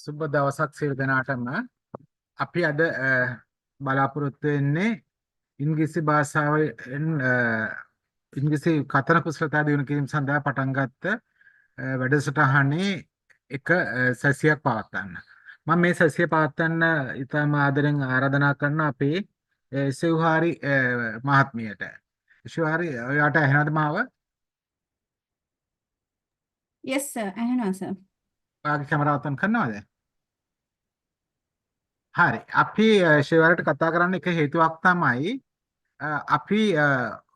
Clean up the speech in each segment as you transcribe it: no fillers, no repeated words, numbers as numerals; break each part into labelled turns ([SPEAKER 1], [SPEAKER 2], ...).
[SPEAKER 1] සුබ දවසක් සියලු දෙනාටම. අපි අද බලාපොරොත්තු වෙන්නේ ඉංග්‍රීසි භාෂාවෙන් ඉංග්‍රීසි කතන කුසලතා දියුණු කිරීම සඳහා පටන් ගත්ත වැඩසටහනේ එක සැසියක් පවත්වන්න. මම මේ සැසිය පවත්වන්න ඉතාම ආදරෙන් ආරාධනා කරන අපේ සෙව්හාරි මහත්මියට. ශිවහාරි ඔයාට ඇහෙනවද මාව?
[SPEAKER 2] Yes, sir. ඇහෙනවා sir.
[SPEAKER 1] ඔයාගේ කැමරාව ඔන් කරනවද? හරි. අපි ශිවහාරිට කතා කරන්න එක හේතුවක් තමයි අපි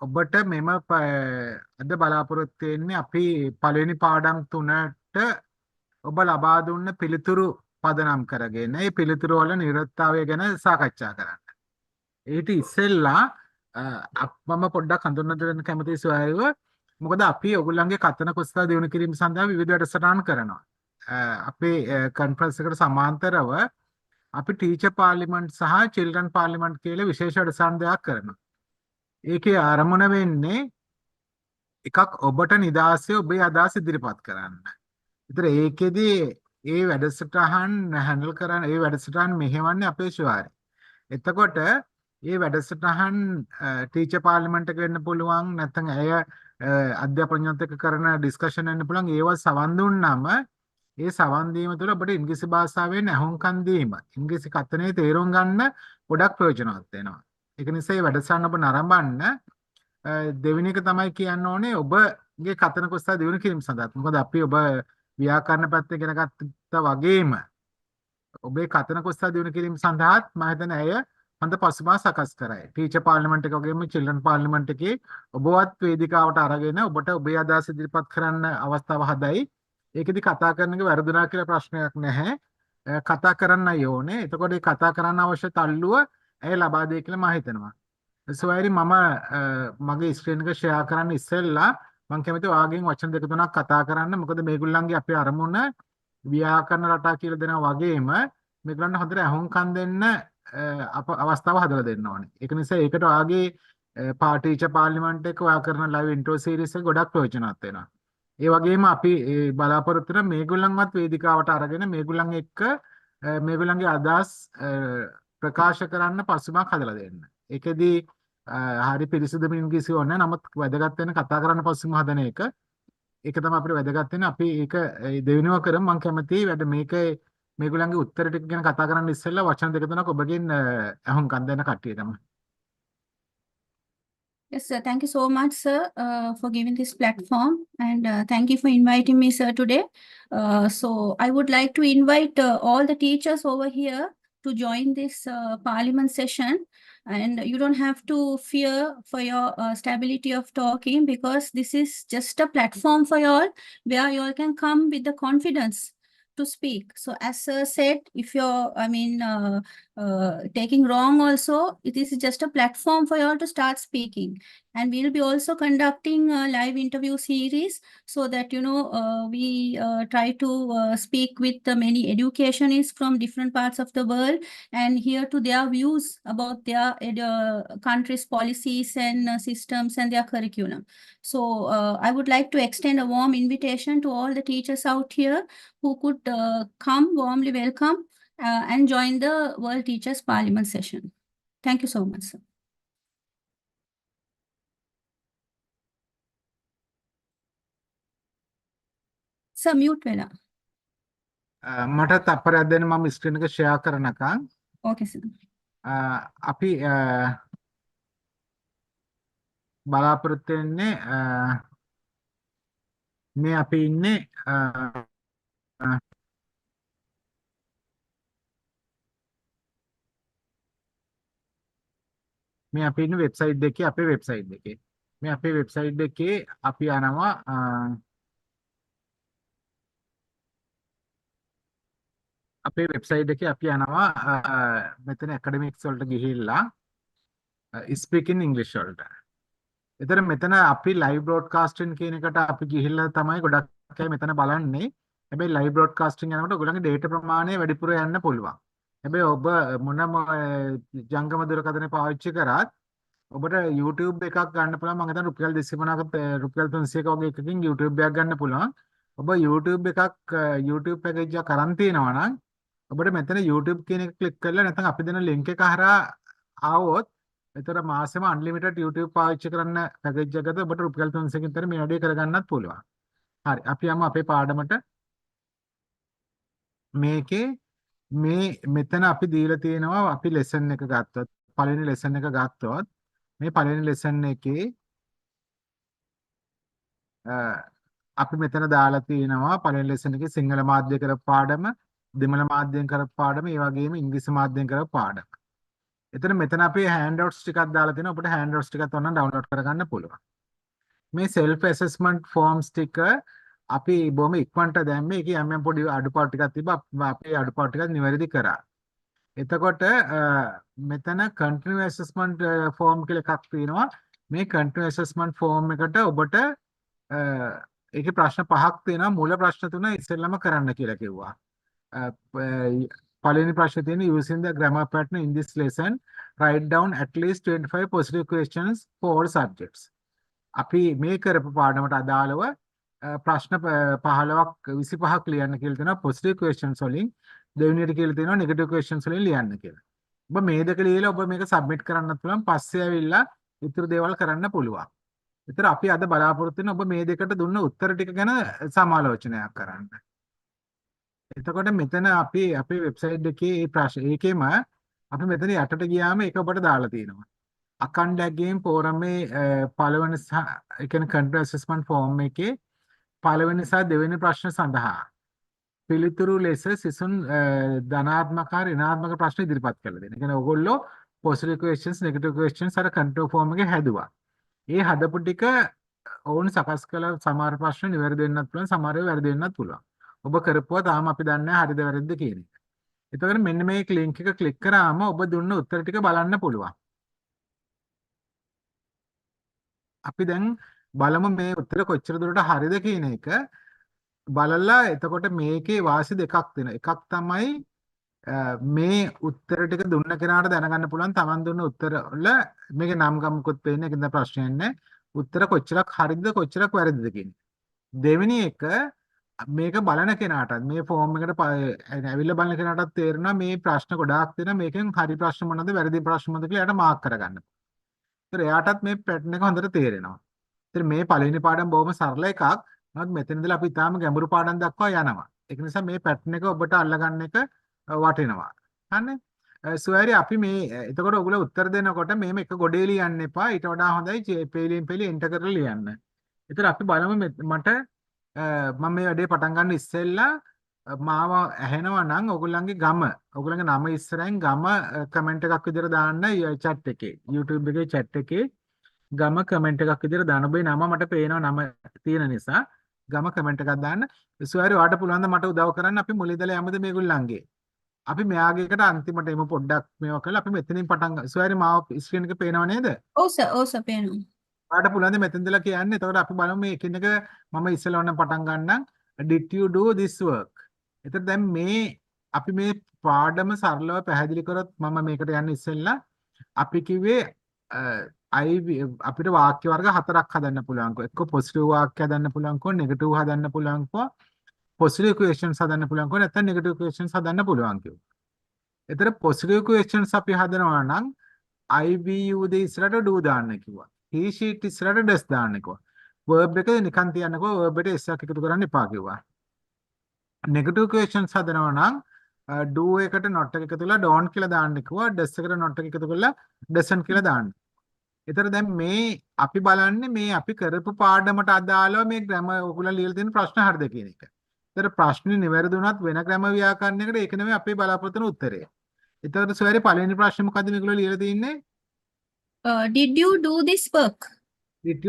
[SPEAKER 1] ඔබට මෙම අද බලාපොරොත්තු වෙන්නේ අපි පළවෙනි පාඩම් 3ට ඔබ ලබා දුන්න පිළිතුරු පදනම් කරගෙන ඒ පිළිතුරු වල නිරතතාවය ගැන සාකච්ඡා කරන්න. ඊට ඉස්සෙල්ලා මම පොඩ්ඩක් හඳුන්වන්න දෙන්න කැමතියි සොයායව. මොකද අපි ඔයගොල්ලන්ගේ කතන කුසලතා දියුණු කිරීම සඳහා විවිධ වැඩසටහන් කරනවා. අපේ කොන්ෆරන්ස් එකට සමාන්තරව අපි ටීචර් පාර්ලිමේන්ට් සහ චිල්ඩ්‍රන් පාර්ලිමේන්ට් කියලා විශේෂ වැඩසටහන් දෙකක් කරනවා. ඒකේ ආරම්භන වෙන්නේ එකක් ඔබට නිදාසේ ඔබේ අදහස් ඉදිරිපත් කරන්න. ඒතර ඒකෙදි ඒ වැඩසටහන් හැන්ඩල් කරන ඒ වැඩසටහන් මෙහෙවන්නේ අපේ ශිවාරි. එතකොට මේ වැඩසටහන් ටීචර් පාර්ලිමේන්ට් එක වෙන්න පුළුවන් නැත්නම් ඇය අධ්‍යාපනඥයන්ත් එක්ක කරන ඩිස්කෂන් වෙන්න පුළුවන්. ඒව සවන් දුන්නාම ඒ සවන් දීම තුළ ඔබට ඉංග්‍රීසි භාෂාවෙන් අහුම්කන් දීම ඉංග්‍රීසි කතනේ තේරුම් ගන්න ගොඩක් ප්‍රයෝජනවත් වෙනවා. ඒක නිසා මේ වැඩසටහන ඔබ නරඹන්න. දෙවෙනි එක තමයි කියන්න ඕනේ ඔබගේ කතන කුසලතා දියුණු කිරීම සඳහා. මොකද අපි ඔබ ව්‍යාකරණ පැත්තේ ඉගෙන ගත්තා වගේම ඔබේ කතන කුසලතා දියුණු කිරීම සඳහාත් මම හිතන්නේ ඇය හොඳ පසුබා සකස් කරයි. ටීචර් පාර්ලිමේන්ට් එක වගේම චිල්ඩ්‍රන් පාර්ලිමේන්ට් එකේ ඔබවත් වේදිකාවට අරගෙන ඔබට ඔබේ අදහස් ඉදිරිපත් කරන්න අවස්ථාව හදයි. ඒකෙදි කතා කරන එක වැරදුනා කියලා ප්‍රශ්නයක් නැහැ. කතා කරන්නයි ඕනේ. එතකොට මේ කතා කරන්න අවශ්‍ය තල්ලුව ඇය ලබා දෙයි කියලා මම හිතනවා. සොයරි මම මගේ ස්ක්‍රීන් එක ෂෙයා කරන්න ඉස්සෙල්ලා මම කැමති ඔයාගෙන් වචන දෙක තුනක් කතා කරන්න. මොකද මේගොල්ලන්ගේ අපේ අරමුණ ව්‍යාකරණ රටා කියලා දෙනවා වගේම මේගොල්ලන්ට හොඳට අහුම්කම් දෙන්න අවස්ථාව හදලා දෙන්න ඕනේ. ඒක නිසා ඒකට ඔයාගේ ටීචර් පාර්ලිමේන්ට් එක ඔයා කරන ලයිව් ඉන්ට්‍රෝ සීරීස් එක ගොඩක් ප්‍රයෝජනවත් වෙනවා. ඒ වගේම අපි බලාපොරොත්තු වෙන මේගොල්ලන්වත් වේදිකාවට අරගෙන මේගොල්ලන් එක්ක මේගොල්ලන්ගේ අදහස් ප්‍රකාශ කරන්න පසුබිමක් හදලා දෙන්න. ඒකෙදි හරි පිරිසිදු ඉංග්‍රීසි ඕනේ. නමුත් වැදගත් වෙන කතා කරන්න පස්සෙම හදන එක. ඒක තමයි අපිට වැදගත් වෙන්නේ. අපි ඒක දෙවෙනිව කරමු. මම කැමතියි වැඩ මේකේ මේගොල්ලන්ගේ උත්තර ටික ගැන කතා කරන්න ඉස්සෙල්ලා වචන දෙක තුනක් ඔබගෙන් අහුම්කම් දෙන්න කට්ටියටම.
[SPEAKER 2] Yes, sir. Thank you so much, sir, for giving this platform, and thank you for inviting me, sir, today. So I would like to invite all the teachers over here to join this parliament session, and you don't have to fear for your stability of talking, because this is just a platform for you all where you all can come with the confidence to speak. So as sir said, if you're, taking wrong also, it is just a platform for you all to start speaking. And we'll be also conducting a live interview series so that, we try to speak with many educationists from different parts of the world and hear to their views about their country's policies and systems and their curriculum. So I would like to extend a warm invitation to all the teachers out here who could come, warmly welcome and join the World Teachers Parliament session. Thank you so much, sir. Sir, mute වෙලා.
[SPEAKER 1] මට තප්පරයක් දෙන්න මම screen එක share කරනකම්.
[SPEAKER 2] Okay, sir.
[SPEAKER 1] අපි බලාපොරොත්තු වෙන්නේ මේ අපි ඉන්නේ මේ අපි ඉන්නේ වෙබ්සයිට් එකේ අපේ වෙබ්සයිට් එකේ. මේ අපේ වෙබ්සයිට් එකේ අපි යනවා අපේ වෙබ්සයිට් එකේ අපි යනවා මෙතන ඇකඩමික්ස් වලට ගිහිල්ලා ස්පීකින් ඉංග්ලිෂ් වලට. එතන මෙතන අපි ලයිව් බ්‍රෝඩ්කාස්ටිං කියන එකට අපි ගිහිල්ලා තමයි ගොඩක් අය මෙතන බලන්නේ. හැබැයි ලයිව් බ්‍රෝඩ්කාස්ටිං යනකොට ඔයගොල්ලන්ගේ ඩේටා ප්‍රමාණය වැඩිපුර යන්න පුළුවන්. හැබැයි ඔබ මොනම ජංගම දුරකථනය පාවිච්චි කරත් ඔබට YouTube එකක් ගන්න පුළුවන්. මම හිතන්නේ රුපියල් 250ක රුපියල් 300ක වගේ එකකින් YouTube එකක් ගන්න පුළුවන්. ඔබ YouTube එකක් YouTube පැකේජ් එකක් කරන් තියනවා නම් ඔබට මෙතන YouTube කියන එක ක්ලික් කරලා නැත්නම් අපි දෙන link එක හරහා ආවොත් එතන මාසෙම unlimited YouTube පාවිච්චි කරන්න පැකේජ් එකකට ඔබට රුපියල් 300කින් විතර මේ වැඩේ කරගන්නත් පුළුවන්. හරි අපි යමු අපේ පාඩමට. මේකේ මේ මෙතන අපි දීලා තියෙනවා අපි lesson එක ගත්තොත් පළවෙනි lesson එක ගත්තොත් මේ පළවෙනි lesson එකේ අපි මෙතන දාලා තියෙනවා පළවෙනි lesson එකේ සිංහල මාධ්‍ය කරපු පාඩම, දෙමළ මාධ්‍යයෙන් කරපු පාඩම, ඒ වගේම ඉංග්‍රීසි මාධ්‍යයෙන් කරපු පාඩම. මෙතන අපි handouts ටිකක් දාලා තියෙනවා. ඔබට handouts ටිකක් ඕන නම් download කරගන්න පුළුවන්. මේ self assessment forms ටික අපි බොහොම ඉක්මනට දැම්මේ. ඒකේ යම් පොඩි අඩුපාඩු ටිකක් තිබ්බා. අපි අඩුපාඩු ටිකක් නිවැරදි කරා. එතකොට මෙතන continuous assessment form කියලා එකක් තියෙනවා. මේ continuous assessment form එකට ඔබට ඒකේ ප්‍රශ්න 5ක් තියෙනවා. මූල ප්‍රශ්න 3 ඉස්සෙල්ලම කරන්න කියලා කිව්වා. පළවෙනි ප්‍රශ්නේ තියෙන්නේ using the grammar pattern in this lesson write down at least 25 positive questions for all subjects. අපි මේ කරපු පාඩමට අදාළව ප්‍රශ්න 15ක් 25ක් ලියන්න කියලා තියෙනවා positive questions වලින්. දෙවෙනියට කියලා තියෙනවා negative questions වලින් ලියන්න කියලා. ඔබ මේ දෙක ලියලා ඔබ මේක සබ්මිට් කරන්නත් පුළුවන්. පස්සේ ඇවිල්ලා ඉතුරු දේවල් කරන්න පුළුවන්. ඒතර අපි අද බලාපොරොත්තු වෙන ඔබ මේ දෙකට දුන්න උත්තර ටික ගැන සමාලෝචනයක් කරන්න. එතකොට මෙතන අපි අපේ වෙබ්සයිට් එකේ මේ ප්‍රශ්න ඒකෙම අපි මෙතන යටට ගියාම ඒක ඔබට දාලා තියෙනවා. අකණ්ඩයෙන් ෆෝරමේ පළවෙනි සහ ඒ කියන්නේ කන්ට්‍රෝල් ඇසෙස්මන්ට් ෆෝම් එකේ පළවෙනි සහ දෙවෙනි ප්‍රශ්න සඳහා පිළිතුරු ලෙස සිසුන් ධනාත්මක හා ඍණාත්මක ප්‍රශ්න ඉදිරිපත් කළා දෙන. ඒ කියන්නේ ඔයගොල්ලෝ positive questions negative questions අර කන්ට්‍රෝල් ෆෝම් එකේ හැදුවා. ඒ හදපු ටික ඕන් සකස් කළ සමහර ප්‍රශ්න නිවැරදි වෙන්නත් පුළුවන්, සමහර ඒවා වැරදි වෙන්නත් පුළුවන්. ඔබ කරපුවා තාම අපි දන්නේ නැහැ හරිද වැරදිද කියන එක. එතකොට මෙන්න මේ ලින්ක් එක ක්ලික් කරාම ඔබ දුන්න උත්තර ටික බලන්න පුළුවන්. අපි දැන් බලමු මේ උත්තර කොච්චර දුරට හරිද කියන එක. බලලා එතකොට මේකේ වාසි දෙකක් තියෙනවා. එකක් තමයි මේ උත්තර ටික දුන්න කෙනාට දැනගන්න පුළුවන් Taman දුන්න උත්තර වල මේකේ නම් ගමුකුත් පේන්නේ. ඒකෙන්ද ප්‍රශ්නයක් නැහැ. උත්තර කොච්චරක් හරිද කොච්චරක් වැරදිද කියන. දෙවෙනි එක මේක බලන කෙනාටත් මේ ෆෝම් එකට ඇවිල්ලා බලන කෙනාටත් තේරෙනවා මේ ප්‍රශ්න ගොඩාක් තියෙනවා. මේකෙන් හරි ප්‍රශ්න මොනවද වැරදි ප්‍රශ්න මොනවද කියලා එයාට මාක් කරගන්න. ඒතර එයාටත් මේ පැටර්න් එක හොඳට තේරෙනවා. ඒතර මේ පළවෙනි පාඩම බොහොම සරල එකක්. නමුත් මෙතන ඉඳලා අපි ඊටාම ගැඹුරු පාඩම් දක්වා යනවා. ඒක නිසා මේ පැටර්න් එක ඔබට අල්ලගන්න එක වටිනවා. හරිනේ? සුවැරි අපි මේ එතකොට ඔයගොල්ලෝ උත්තර දෙනකොට මේම එක ගොඩේ ලියන්න එපා. ඊට වඩා හොඳයි පේලියෙන් පේලි එන්ටර් කරලා ලියන්න. ඒතර අපි බලමු මට මම මේ වැඩේ පටන් ගන්න ඉස්සෙල්ලා මාව ඇහෙනවා නම් ඔයගොල්ලන්ගේ ඔයගොල්ලන්ගේ නම ඉස්සරහින් ගම කමෙන්ට් එකක් විදිහට දාන්න chat එකේ YouTube එකේ chat එකේ ගම කමෙන්ට් එකක් විදිහට දාන්න. ඔබේ නම මට පේනවා නම තියෙන නිසා ගම කමෙන්ට් එකක් දාන්න. සුවැරි ඔයාලට පුළුවන් ද මට උදව් කරන්න අපි මුල ඉඳලා යමුද මේගොල්ලන්ගේ. අපි මෙයාගේ එකට අන්තිමට එමු පොඩ්ඩක් මේවා කරලා අපි මෙතනින් පටන් ගමු. සුවැරි මාව ස්ක්‍රීන් එක පේනව නේද?
[SPEAKER 2] ඔව් සර් පේනවා.
[SPEAKER 1] ඔයාලට පුළුවන් ද මෙතන ඉඳලා කියන්න. එතකොට අපි බලමු මේ එකිනෙක මම ඉස්සෙල්ලා ඔන්න පටන් ගන්නම්. Did you do this work? එතකොට දැන් මේ අපි මේ පාඩම සරලව පැහැදිලි කරොත් මම මේකට යන්න ඉස්සෙල්ලා අපි කිව්වේ අපිට වාක්‍ය වර්ග 4ක් හදන්න පුළුවන්කෝ. එක්ක පොසිටිව් වාක්‍ය හදන්න පුළුවන්කෝ, නෙගටිව් හදන්න පුළුවන්කෝ, පොසිටිව් ක්වෙස්චන්ස් හදන්න පුළුවන්කෝ, නැත්නම් නෙගටිව් ක්වෙස්චන්ස් හදන්න පුළුවන් කිව්වා. ඒතර පොසිටිව් ක්වෙස්චන්ස් අපි හදනවා නම් I be you ද ඉස්සරහට do දාන්න කිව්වා. he she ඉස්සරහට does දාන්න කිව්වා. verb එක නිකන් තියන්නකෝ verb එකට s එකක් එකතු කරන්න එපා කිව්වා. නෙගටිව් ක්වෙස්චන්ස් හදනවා නම් do එකට not එක එකතු කරලා don't කියලා දාන්න කිව්වා. does එකට not එක එකතු කරලා doesn't කියලා දාන්න. ඒතර දැන් මේ අපි බලන්නේ මේ අපි කරපු පාඩමට අදාළව මේ ග්‍රැමර් ඔයගොල්ලෝ ලියලා තියෙන ප්‍රශ්න හරිද කියන එක. ඒතර ප්‍රශ්නේ නිවැරදි වුණත් වෙන ග්‍රැමර් ව්‍යාකරණයකට ඒක නෙමෙයි අපේ බලාපොරොත්තු වෙන උත්තරය. ඒතර සුවැරි පළවෙනි ප්‍රශ්නේ මොකද්ද මේගොල්ලෝ ලියලා තින්නේ?
[SPEAKER 2] Did you do this work?
[SPEAKER 1] Did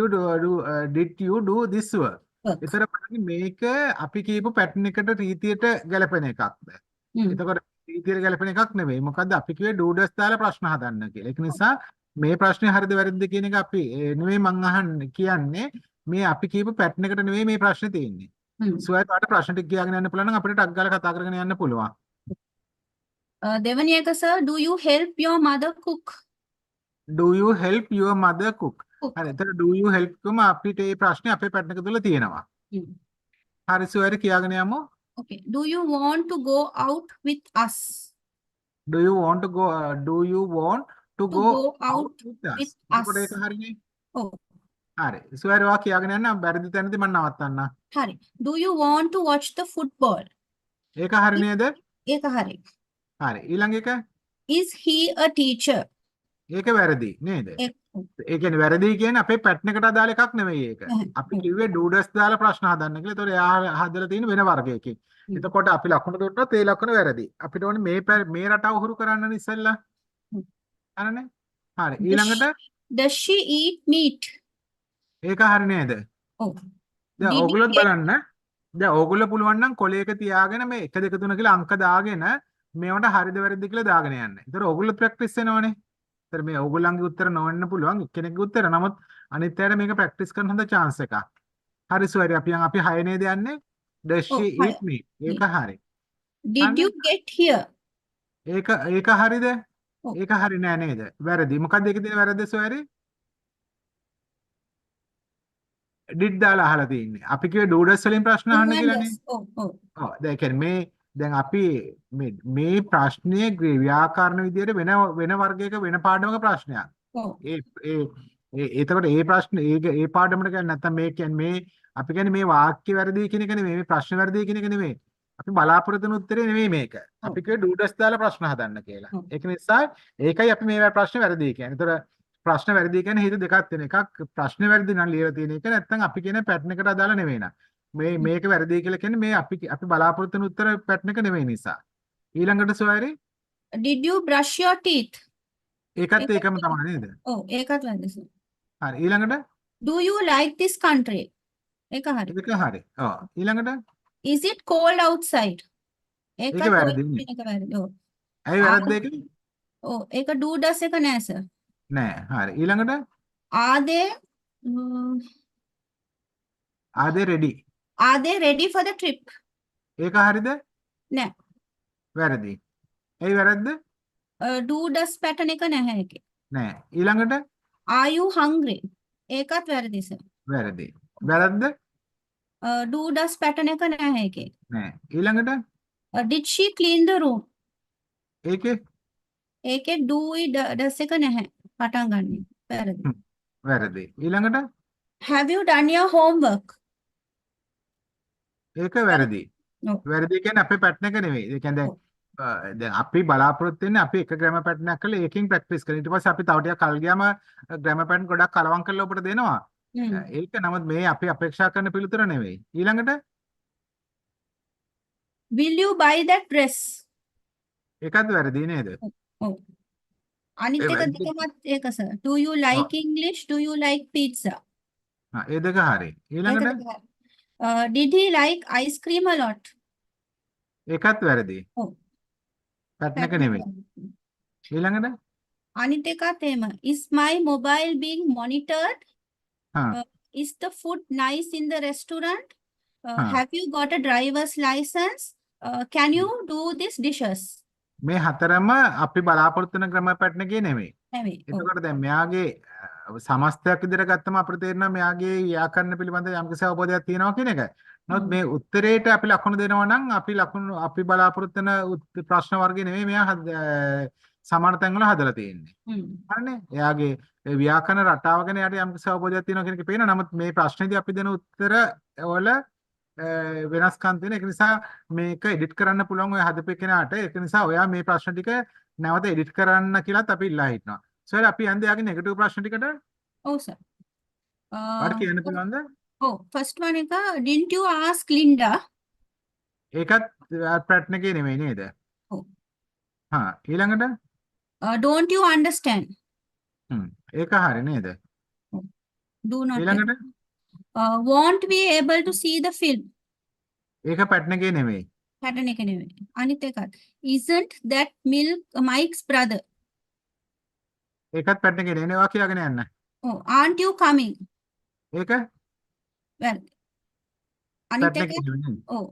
[SPEAKER 1] you do this work? ඒතර බලන්න මේක අපි කියපු පැටර්න් එකට රීතියට ගැලපෙන එකක්ද? එතකොට රීතියට ගැලපෙන එකක් නෙවෙයි. මොකද්ද අපි කිව්වේ do does දාලා ප්‍රශ්න හදන්න කියලා. ඒක නිසා මේ ප්‍රශ්නේ හරිද වැරදිද කියන එක අපි නෙවෙයි මං කියන්නේ මේ අපි කියපු පැටර්න් එකට නෙවෙයි මේ ප්‍රශ්නේ තියෙන්නේ. සුවයට ප්‍රශ්න ටික කියාගෙන යන්න පුළුවන් නම් අපිට ටක් ගාලා කතා කරගෙන යන්න පුළුවන්.
[SPEAKER 2] දෙවැනි එක sir, do you help your mother cook?
[SPEAKER 1] Do you help your mother cook? හරි. එතකොට do you help කම අපිට මේ ප්‍රශ්නේ අපේ පැටර්න් එක තුල තියෙනවා. හරි සුවයට කියාගෙන යමු.
[SPEAKER 2] Okay. Do you want to go out with us?
[SPEAKER 1] Do you want to go do you want to
[SPEAKER 2] To
[SPEAKER 1] go
[SPEAKER 2] go
[SPEAKER 1] out
[SPEAKER 2] out
[SPEAKER 1] with
[SPEAKER 2] with
[SPEAKER 1] us? එතකොට ඒක
[SPEAKER 2] us.
[SPEAKER 1] හරිනේ.
[SPEAKER 2] Oh,
[SPEAKER 1] හරි. සුවර් වා කියාගෙන යන්න බැරිද තැනදී මම නවත්තන්න.
[SPEAKER 2] Hari. Do you want to watch the football?
[SPEAKER 1] ඒක හරි නේද?
[SPEAKER 2] Eka Hari.
[SPEAKER 1] හරි. ඊළඟ එක
[SPEAKER 2] Is he a teacher?
[SPEAKER 1] ඒක වැරදි නේද?
[SPEAKER 2] Oh,
[SPEAKER 1] ඒ කියන්නේ වැරදි කියන්නේ අපේ පැටර්න් එකට අදාළ එකක් නෙවෙයි ඒක. අපි
[SPEAKER 2] oh,
[SPEAKER 1] කිව්වේ ඩූඩස් දාලා ප්‍රශ්න හදන්න කියලා. ඒතකොට එයා හදලා තියෙන වෙන වර්ගයකින්.
[SPEAKER 2] mm,
[SPEAKER 1] එතකොට අපි ලකුණු දුන්නොත් ඒ ලකුණ වැරදි. අපිට ඕනේ මේ රටාව හුරු කරන්න ඉස්සෙල්ලා.
[SPEAKER 2] mm.
[SPEAKER 1] හරිනේ? හරි.
[SPEAKER 2] Does
[SPEAKER 1] ඊළඟට
[SPEAKER 2] she, does she eat meat?
[SPEAKER 1] ඒක හරි නේද?
[SPEAKER 2] Oh,
[SPEAKER 1] දැන්
[SPEAKER 2] did you
[SPEAKER 1] ඕගොල්ලොත්
[SPEAKER 2] get
[SPEAKER 1] බලන්න. දැන් ඕගොල්ලෝ පුළුවන් නම් කොලයක තියාගෙන මේ 1 2 3 කියලා අංක දාගෙන මේවට හරිද වැරදිද කියලා දාගෙන යන්න. ඒතර ඕගොල්ලෝ ප්‍රැක්ටිස් වෙනවනේ. ඒතර මේ ඕගොල්ලන්ගේ උත්තර නොවෙන්න පුළුවන් එක්කෙනෙක්ගේ උත්තර. නමුත් අනිත් අයට මේක ප්‍රැක්ටිස් කරන්න හොඳ chance එකක්. හරි සුවරි අපි 6 නේද යන්නේ? Does she
[SPEAKER 2] oh,
[SPEAKER 1] eat
[SPEAKER 2] hi.
[SPEAKER 1] meat? ඒක
[SPEAKER 2] Meat.
[SPEAKER 1] හරි.
[SPEAKER 2] Did
[SPEAKER 1] හරිනේ?
[SPEAKER 2] you get here?
[SPEAKER 1] ඒක හරිද?
[SPEAKER 2] Oh,
[SPEAKER 1] ඒක හරි නෑ නේද? වැරදි. මොකක්ද ඒකේ තියෙන වැරද්ද සුවරි? ඩිඩ් දාලා අහලා තියෙන්නේ. අපි කිව්වේ ඩූඩස් වලින් ප්‍රශ්න
[SPEAKER 2] do
[SPEAKER 1] අහන්න
[SPEAKER 2] and
[SPEAKER 1] කියලානේ.
[SPEAKER 2] does. Oh, oh,
[SPEAKER 1] ඔව් දැන් කියන්නේ දැන් අපි මේ ප්‍රශ්නයේ ව්‍යාකරණ විදියට වෙන වර්ගයක වෙන පාඩමක ප්‍රශ්නයක්.
[SPEAKER 2] oh,
[SPEAKER 1] ඒ ඒ එතකොට ඒ ප්‍රශ්න ඒ පාඩමට කියන්නේ නැත්තම් මේ කියන්නේ මේ අපි කියන්නේ මේ වාක්‍ය වැරදි කියන එක නෙමෙයි මේ ප්‍රශ්න වැරදි කියන එක නෙමෙයි. අපි බලාපොරොත්තු වෙන උත්තරේ නෙමෙයි මේක.
[SPEAKER 2] oh,
[SPEAKER 1] අපි කිව්වේ ඩූඩස් දාලා ප්‍රශ්න හදන්න කියලා.
[SPEAKER 2] oh.
[SPEAKER 1] ඒක නිසා ඒකයි අපි මේ ප්‍රශ්න වැරදි කියන්නේ. ඒතර ප්‍රශ්න වැරදි කියන්නේ හේතු දෙකක් තියෙන එකක් ප්‍රශ්න වැරදි නම් ලියලා තියෙන එක නැත්නම් අපි කියන පැටර්න් එකට අදාළ නෙවෙයි නා.
[SPEAKER 2] Mm.
[SPEAKER 1] මේක වැරදි කියලා කියන්නේ මේ අපි බලාපොරොත්තු වෙන උත්තර පැටර්න් එක නෙවෙයි නිසා. ඊළඟට සොයරි
[SPEAKER 2] Did you brush your teeth?
[SPEAKER 1] ඒකත්
[SPEAKER 2] Eka
[SPEAKER 1] ඒකම
[SPEAKER 2] Hari.
[SPEAKER 1] තමයි නේද?
[SPEAKER 2] Oh, Ekat Vandasi.
[SPEAKER 1] හරි ඊළඟට
[SPEAKER 2] Do you like this country? Eka Hari.
[SPEAKER 1] ඒක හරි. ඔව් ඊළඟට
[SPEAKER 2] Is it cold outside?
[SPEAKER 1] ඒක
[SPEAKER 2] Ekat
[SPEAKER 1] වැරදි නේ.
[SPEAKER 2] Eka Hari. Oh,
[SPEAKER 1] ඇයි
[SPEAKER 2] are,
[SPEAKER 1] වැරද්ද ඒක?
[SPEAKER 2] oh, Eka do does Eka naha, sir.
[SPEAKER 1] නෑ හරි ඊළඟට
[SPEAKER 2] Are they, mm,
[SPEAKER 1] are they ready.
[SPEAKER 2] are they ready for the trip?
[SPEAKER 1] ඒක හරිද?
[SPEAKER 2] Nah.
[SPEAKER 1] වැරදි. ඇයි වැරද්ද?
[SPEAKER 2] Do does pattern eka naha eke.
[SPEAKER 1] නෑ ඊළඟට
[SPEAKER 2] Are you hungry? Ekat වැරදි, sir.
[SPEAKER 1] වැරදි. වැරද්ද?
[SPEAKER 2] Do does pattern eka naha eke.
[SPEAKER 1] නෑ ඊළඟට
[SPEAKER 2] Did she clean the room?
[SPEAKER 1] ඒකේ
[SPEAKER 2] ඒකේ do does එක නැහැ. පටන් ගන්න. වැරදි.
[SPEAKER 1] වැරදි. ඊළඟට
[SPEAKER 2] Have you done your homework?
[SPEAKER 1] ඒක වැරදි.
[SPEAKER 2] No.
[SPEAKER 1] වැරදි කියන්නේ අපේ පැටර්න් එක නෙවෙයි. ඒ කියන්නේ
[SPEAKER 2] Oh.
[SPEAKER 1] දැන් අපි බලාපොරොත්තු වෙන්නේ අපි එක ග්‍රැමර් පැටර්න් එකක් කරලා ඒකෙන් ප්‍රැක්ටිස් කරන. ඊට පස්සේ අපි තව ටිකක් කල් ගියාම ග්‍රැමර් පැටර්න් ගොඩක් කලවම් කරලා ඔබට දෙනවා.
[SPEAKER 2] Mm.
[SPEAKER 1] ඒක නමුත් මේ අපි අපේක්ෂා කරන පිළිතුර නෙවෙයි. ඊළඟට
[SPEAKER 2] Will you buy that dress?
[SPEAKER 1] ඒකත් වැරදි නේද?
[SPEAKER 2] Oh. අනිත්
[SPEAKER 1] ඒ
[SPEAKER 2] එක
[SPEAKER 1] වැරදි.
[SPEAKER 2] දෙකමත් ඒක sir. Do you like English? Do you like pizza?
[SPEAKER 1] ඒ දෙක හරි.
[SPEAKER 2] ඒක
[SPEAKER 1] ඊළඟට
[SPEAKER 2] දෙක හරි. Did he like ice cream a lot?
[SPEAKER 1] ඒකත් වැරදි.
[SPEAKER 2] Oh.
[SPEAKER 1] පැටර්න් එක නෙවෙයි. ඊළඟට
[SPEAKER 2] අනිත් එකත් එහෙම. Is my mobile being monitored?
[SPEAKER 1] හා
[SPEAKER 2] Is the food nice in the restaurant?
[SPEAKER 1] හා
[SPEAKER 2] Have you got a driver's license? Can you do these dishes?
[SPEAKER 1] මේ හතරම අපි බලාපොරොත්තු වෙන ග්‍රැමර් පැටර්න් එකේ නෙවෙයි.
[SPEAKER 2] නෙවෙයි. ඔව්.
[SPEAKER 1] එතකොට දැන් මෙයාගේ සමස්තයක් විදිහට ගත්තම අපිට තේරෙනවා මෙයාගේ ව්‍යාකරණ පිළිබඳ යම්කිසි අවබෝධයක් තියෙනවා කියන එක. නමුත් මේ උත්තරේට අපි ලකුණු දෙනවා නම් අපි බලාපොරොත්තු වෙන ප්‍රශ්න වර්ගේ නෙවෙයි මෙයා සමාන තැන් වල හදලා තියෙන්නේ. හරිනේ? එයාගේ ව්‍යාකරණ රටාව ගැන යාට යම්කිසි අවබෝධයක් තියෙනවා කියන එක පේනවා. නමුත් මේ ප්‍රශ්නේදී අපි දෙන උත්තර වල වෙනස්කම් තියෙන. ඒක නිසා මේක එඩිට් කරන්න පුළුවන් ඔය හදපු කෙනාට. ඒක නිසා ඔයා මේ ප්‍රශ්න ටික නැවත එඩිට් කරන්න කියලාත් අපි ඉල්ලා හිටනවා. සර් අපි යන්නේ යාගේ නෙගටිව් ප්‍රශ්න ටිකට.
[SPEAKER 2] ඔව් sir.
[SPEAKER 1] වාට කියන්න පුළුවන්ද?
[SPEAKER 2] ඔව් first one එක didn't you ask Linda?
[SPEAKER 1] ඒකත් පැටර්න් එකේ නෙමෙයි නේද?
[SPEAKER 2] ඔව්.
[SPEAKER 1] හා ඊළඟට
[SPEAKER 2] Don't you understand?
[SPEAKER 1] ඒක හරි නේද?
[SPEAKER 2] Do not.
[SPEAKER 1] ඊළඟට
[SPEAKER 2] Won't be able to see the film?
[SPEAKER 1] ඒක පැටර්න් එකේ නෙමෙයි.
[SPEAKER 2] pattern එක නෙවෙයි. අනිත් එකත් isn't that milk Mike's brother?
[SPEAKER 1] ඒකත් පැටර්න් එකේ නෙමෙයි. වා කියලාගෙන යන්න.
[SPEAKER 2] Oh, aren't you coming?
[SPEAKER 1] ඒක
[SPEAKER 2] Well, අනිත්
[SPEAKER 1] පැටර්න්
[SPEAKER 2] එක
[SPEAKER 1] එකේ නෙමෙයි.
[SPEAKER 2] oh,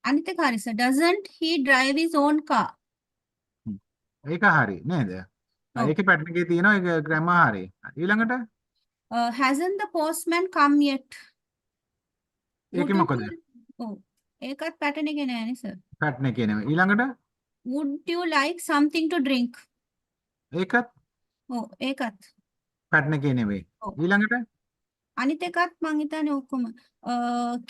[SPEAKER 2] අනිත් එක හරි sir. Doesn't he drive his own car?
[SPEAKER 1] ඒක හරි නේද? ඒකේ පැටර්න් එකේ තියෙනවා ඒක ග්‍රැමර් හරි. ඊළඟට
[SPEAKER 2] Hasn't the postman come yet?
[SPEAKER 1] ඒකේ මොකද?
[SPEAKER 2] Oh, ඒකත් පැටර්න් එකේ නෑනේ සර්.
[SPEAKER 1] පැටර්න් එකේ නෙවෙයි. ඊළඟට
[SPEAKER 2] Would you like something to drink?
[SPEAKER 1] ඒකත්
[SPEAKER 2] ඔව් ඒකත්.
[SPEAKER 1] පැටර්න් එකේ නෙවෙයි.
[SPEAKER 2] ඔව්.
[SPEAKER 1] ඊළඟට
[SPEAKER 2] අනිත් එකත් මං හිතන්නේ ඔක්කොම.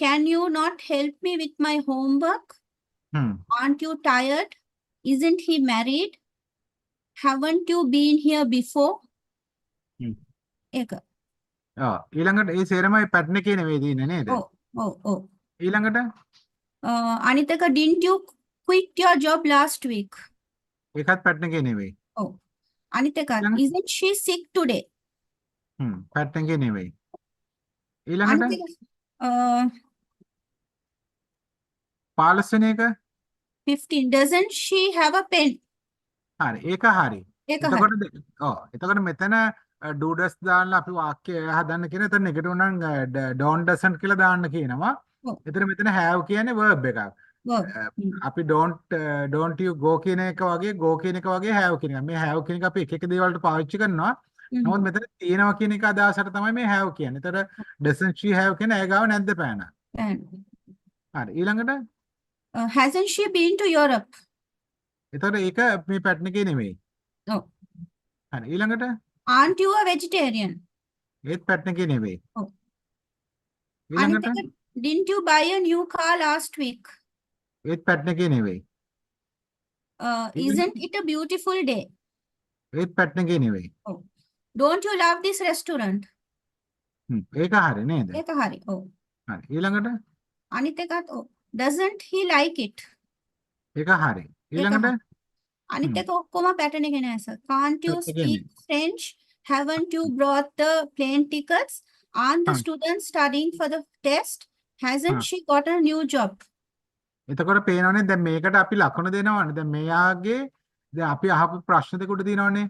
[SPEAKER 2] Can you not help me with my homework?
[SPEAKER 1] Hmm.
[SPEAKER 2] Aren't you tired? Isn't he married? Haven't you been here before?
[SPEAKER 1] හ්ම්.
[SPEAKER 2] ඒක.
[SPEAKER 1] ඊළඟට ඒ සේරම පැටර්න් එකේ නෙවෙයි තියෙන්නේ නේද?
[SPEAKER 2] ඔව් ඔව් ඔව්.
[SPEAKER 1] ඊළඟට
[SPEAKER 2] අනිත් එක didn't you quit your job last week?
[SPEAKER 1] ඒකත් පැටර්න් එකේ නෙවෙයි.
[SPEAKER 2] ඔව්. අනිත් එකත්
[SPEAKER 1] ඊළඟ
[SPEAKER 2] isn't she sick today?
[SPEAKER 1] Pattern එකේ නෙවෙයි.
[SPEAKER 2] අනිත්
[SPEAKER 1] ඊළඟට
[SPEAKER 2] එක
[SPEAKER 1] 15 වෙනි එක
[SPEAKER 2] 15 doesn't she have a pen?
[SPEAKER 1] හරි ඒක හරි.
[SPEAKER 2] ඒක හරි.
[SPEAKER 1] එතකොට මෙතන ඩූඩස් දාන්න අපි වාක්‍ය හදන්න කියන එතන නෙගටිව් නම් ඩෝන්ට් ඩසන්ට් කියලා දාන්න කියනවා.
[SPEAKER 2] ඔව්.
[SPEAKER 1] එතන මෙතන have කියන්නේ verb එකක්. අපි don't you go කියන එක වගේ go කියන එක වගේ have කියන එක. මේ have කියන එක අපි එක එක දේවල්ට පාවිච්චි කරනවා. නමුත් මෙතන තියෙනවා කියන එක අදහසට තමයි මේ have කියන්නේ. එතන doesn't she have කියන ඇය ගාව නැද්ද පෑන? හරි ඊළඟට
[SPEAKER 2] hasn't she been to Europe?
[SPEAKER 1] එතකොට ඒක මේ පැටර්න් එකේ නෙමෙයි.
[SPEAKER 2] ඔව්.
[SPEAKER 1] හරි ඊළඟට
[SPEAKER 2] aren't you a vegetarian?
[SPEAKER 1] ඒත් පැටර්න් එකේ නෙමෙයි.
[SPEAKER 2] ඔව්.
[SPEAKER 1] ඊළඟට
[SPEAKER 2] අනිත් එක didn't you buy a new car last week?
[SPEAKER 1] ඒත් පැටර්න් එකේ නෙවෙයි.
[SPEAKER 2] Isn't it a beautiful day?
[SPEAKER 1] ඒත් පැටර්න් එකේ නෙවෙයි.
[SPEAKER 2] ඔව්. Don't you love this restaurant?
[SPEAKER 1] ඒක හරි නේද?
[SPEAKER 2] ඒක හරි. ඔව්.
[SPEAKER 1] හරි ඊළඟට
[SPEAKER 2] අනිත් එකත් ඔව්. Doesn't he like it?
[SPEAKER 1] ඒක හරි. ඊළඟට
[SPEAKER 2] අනිත් එක ඔක්කොම පැටර්න් එකේ නෑ සර්. Can't you
[SPEAKER 1] පැටර්න් එකේ
[SPEAKER 2] speak French? Haven't you brought the plane tickets? Aren't the students studying for the test? Hasn't she got a new job?
[SPEAKER 1] එතකොට පේනවනේ දැන් මේකට අපි ලකුණු දෙනවනේ. දැන් මෙයාගේ දැන් අපි අහපු ප්‍රශ්න දෙක උඩ තියෙනවනේ.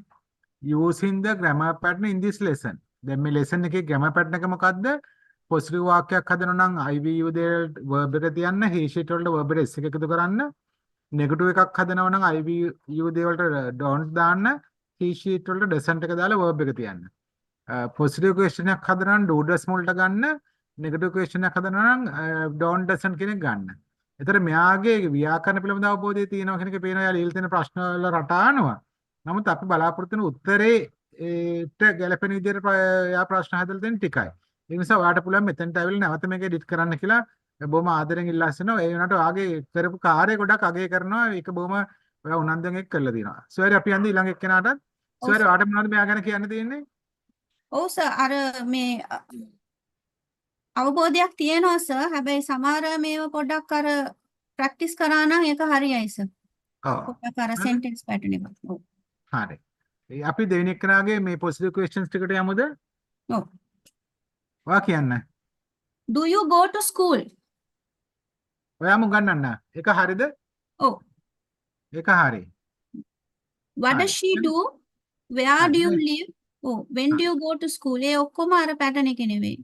[SPEAKER 1] Using the grammar pattern in this lesson. දැන් මේ lesson එකේ grammar pattern එක මොකද්ද? positive වාක්‍යයක් හදනවා නම් IVU දෙයට verb එක තියන්න, he she වලට verb එක s එක එකතු කරන්න. negative එකක් හදනවා නම් IVU දෙවලට don't දාන්න, he she වලට doesn't එක දාලා verb එක තියන්න. positive question එකක් හදනවා නම් do does වලට ගන්න, negative question එකක් හදනවා නම් don't doesn't කියන එක ගන්න. එතකොට මෙයාගේ ව්‍යාකරණ පිළිබඳ අවබෝධය තියෙනවා කියන එක පේනවා. යාළ ඊළ තියෙන ප්‍රශ්න වල රටානවා. නමුත් අපි බලාපොරොත්තු වෙන උත්තරේට ගැලපෙන විදිහට යා ප්‍රශ්න හදලා තියෙන ටිකයි. ඒ නිසා ඔයාලට පුළුවන් මෙතෙන්ට ඇවිල්ලා නැවත මේක එඩිට් කරන්න කියලා බොහොම ආදරෙන් ඉල්ලා සිටිනවා. ඒ වුණාට ඔයාගේ කරපු කාර්යය ගොඩක් අගය කරනවා. ඒක බොහොම ඔයා උනන්දුවෙන් එක් කරලා තියෙනවා. සෝරි අපි යන්නේ ඊළඟ එක්කෙනාටත්. සෝරි ඔයාලට මොනවද මෙයා ගැන කියන්න තියෙන්නේ?
[SPEAKER 2] ඔව් සර් අර මේ අවබෝධයක් තියෙනවා සර්. හැබැයි සමහර මේව පොඩ්ඩක් අර ප්‍රැක්ටිස් කරා නම් ඒක හරියයි සර්. පොඩ්ඩක් අර සෙන්ටෙන්ස් පැටර්න් එක. ඔව්.
[SPEAKER 1] හරි. අපි දෙවෙනි එක්කෙනාගේ මේ පොසිටිව් ක්වෙස්චන්ස් ටිකට යමුද?
[SPEAKER 2] ඔව්.
[SPEAKER 1] ඔයා කියන්න.
[SPEAKER 2] Do you go to school?
[SPEAKER 1] ඔයාම උගන්වන්න. ඒක හරිද?
[SPEAKER 2] ඔව්.
[SPEAKER 1] ඒක හරි.
[SPEAKER 2] What does she do? Where do you live? Oh, when do you go to school? ඒ ඔක්කොම අර පැටර්න් එකේ නෙවෙයි.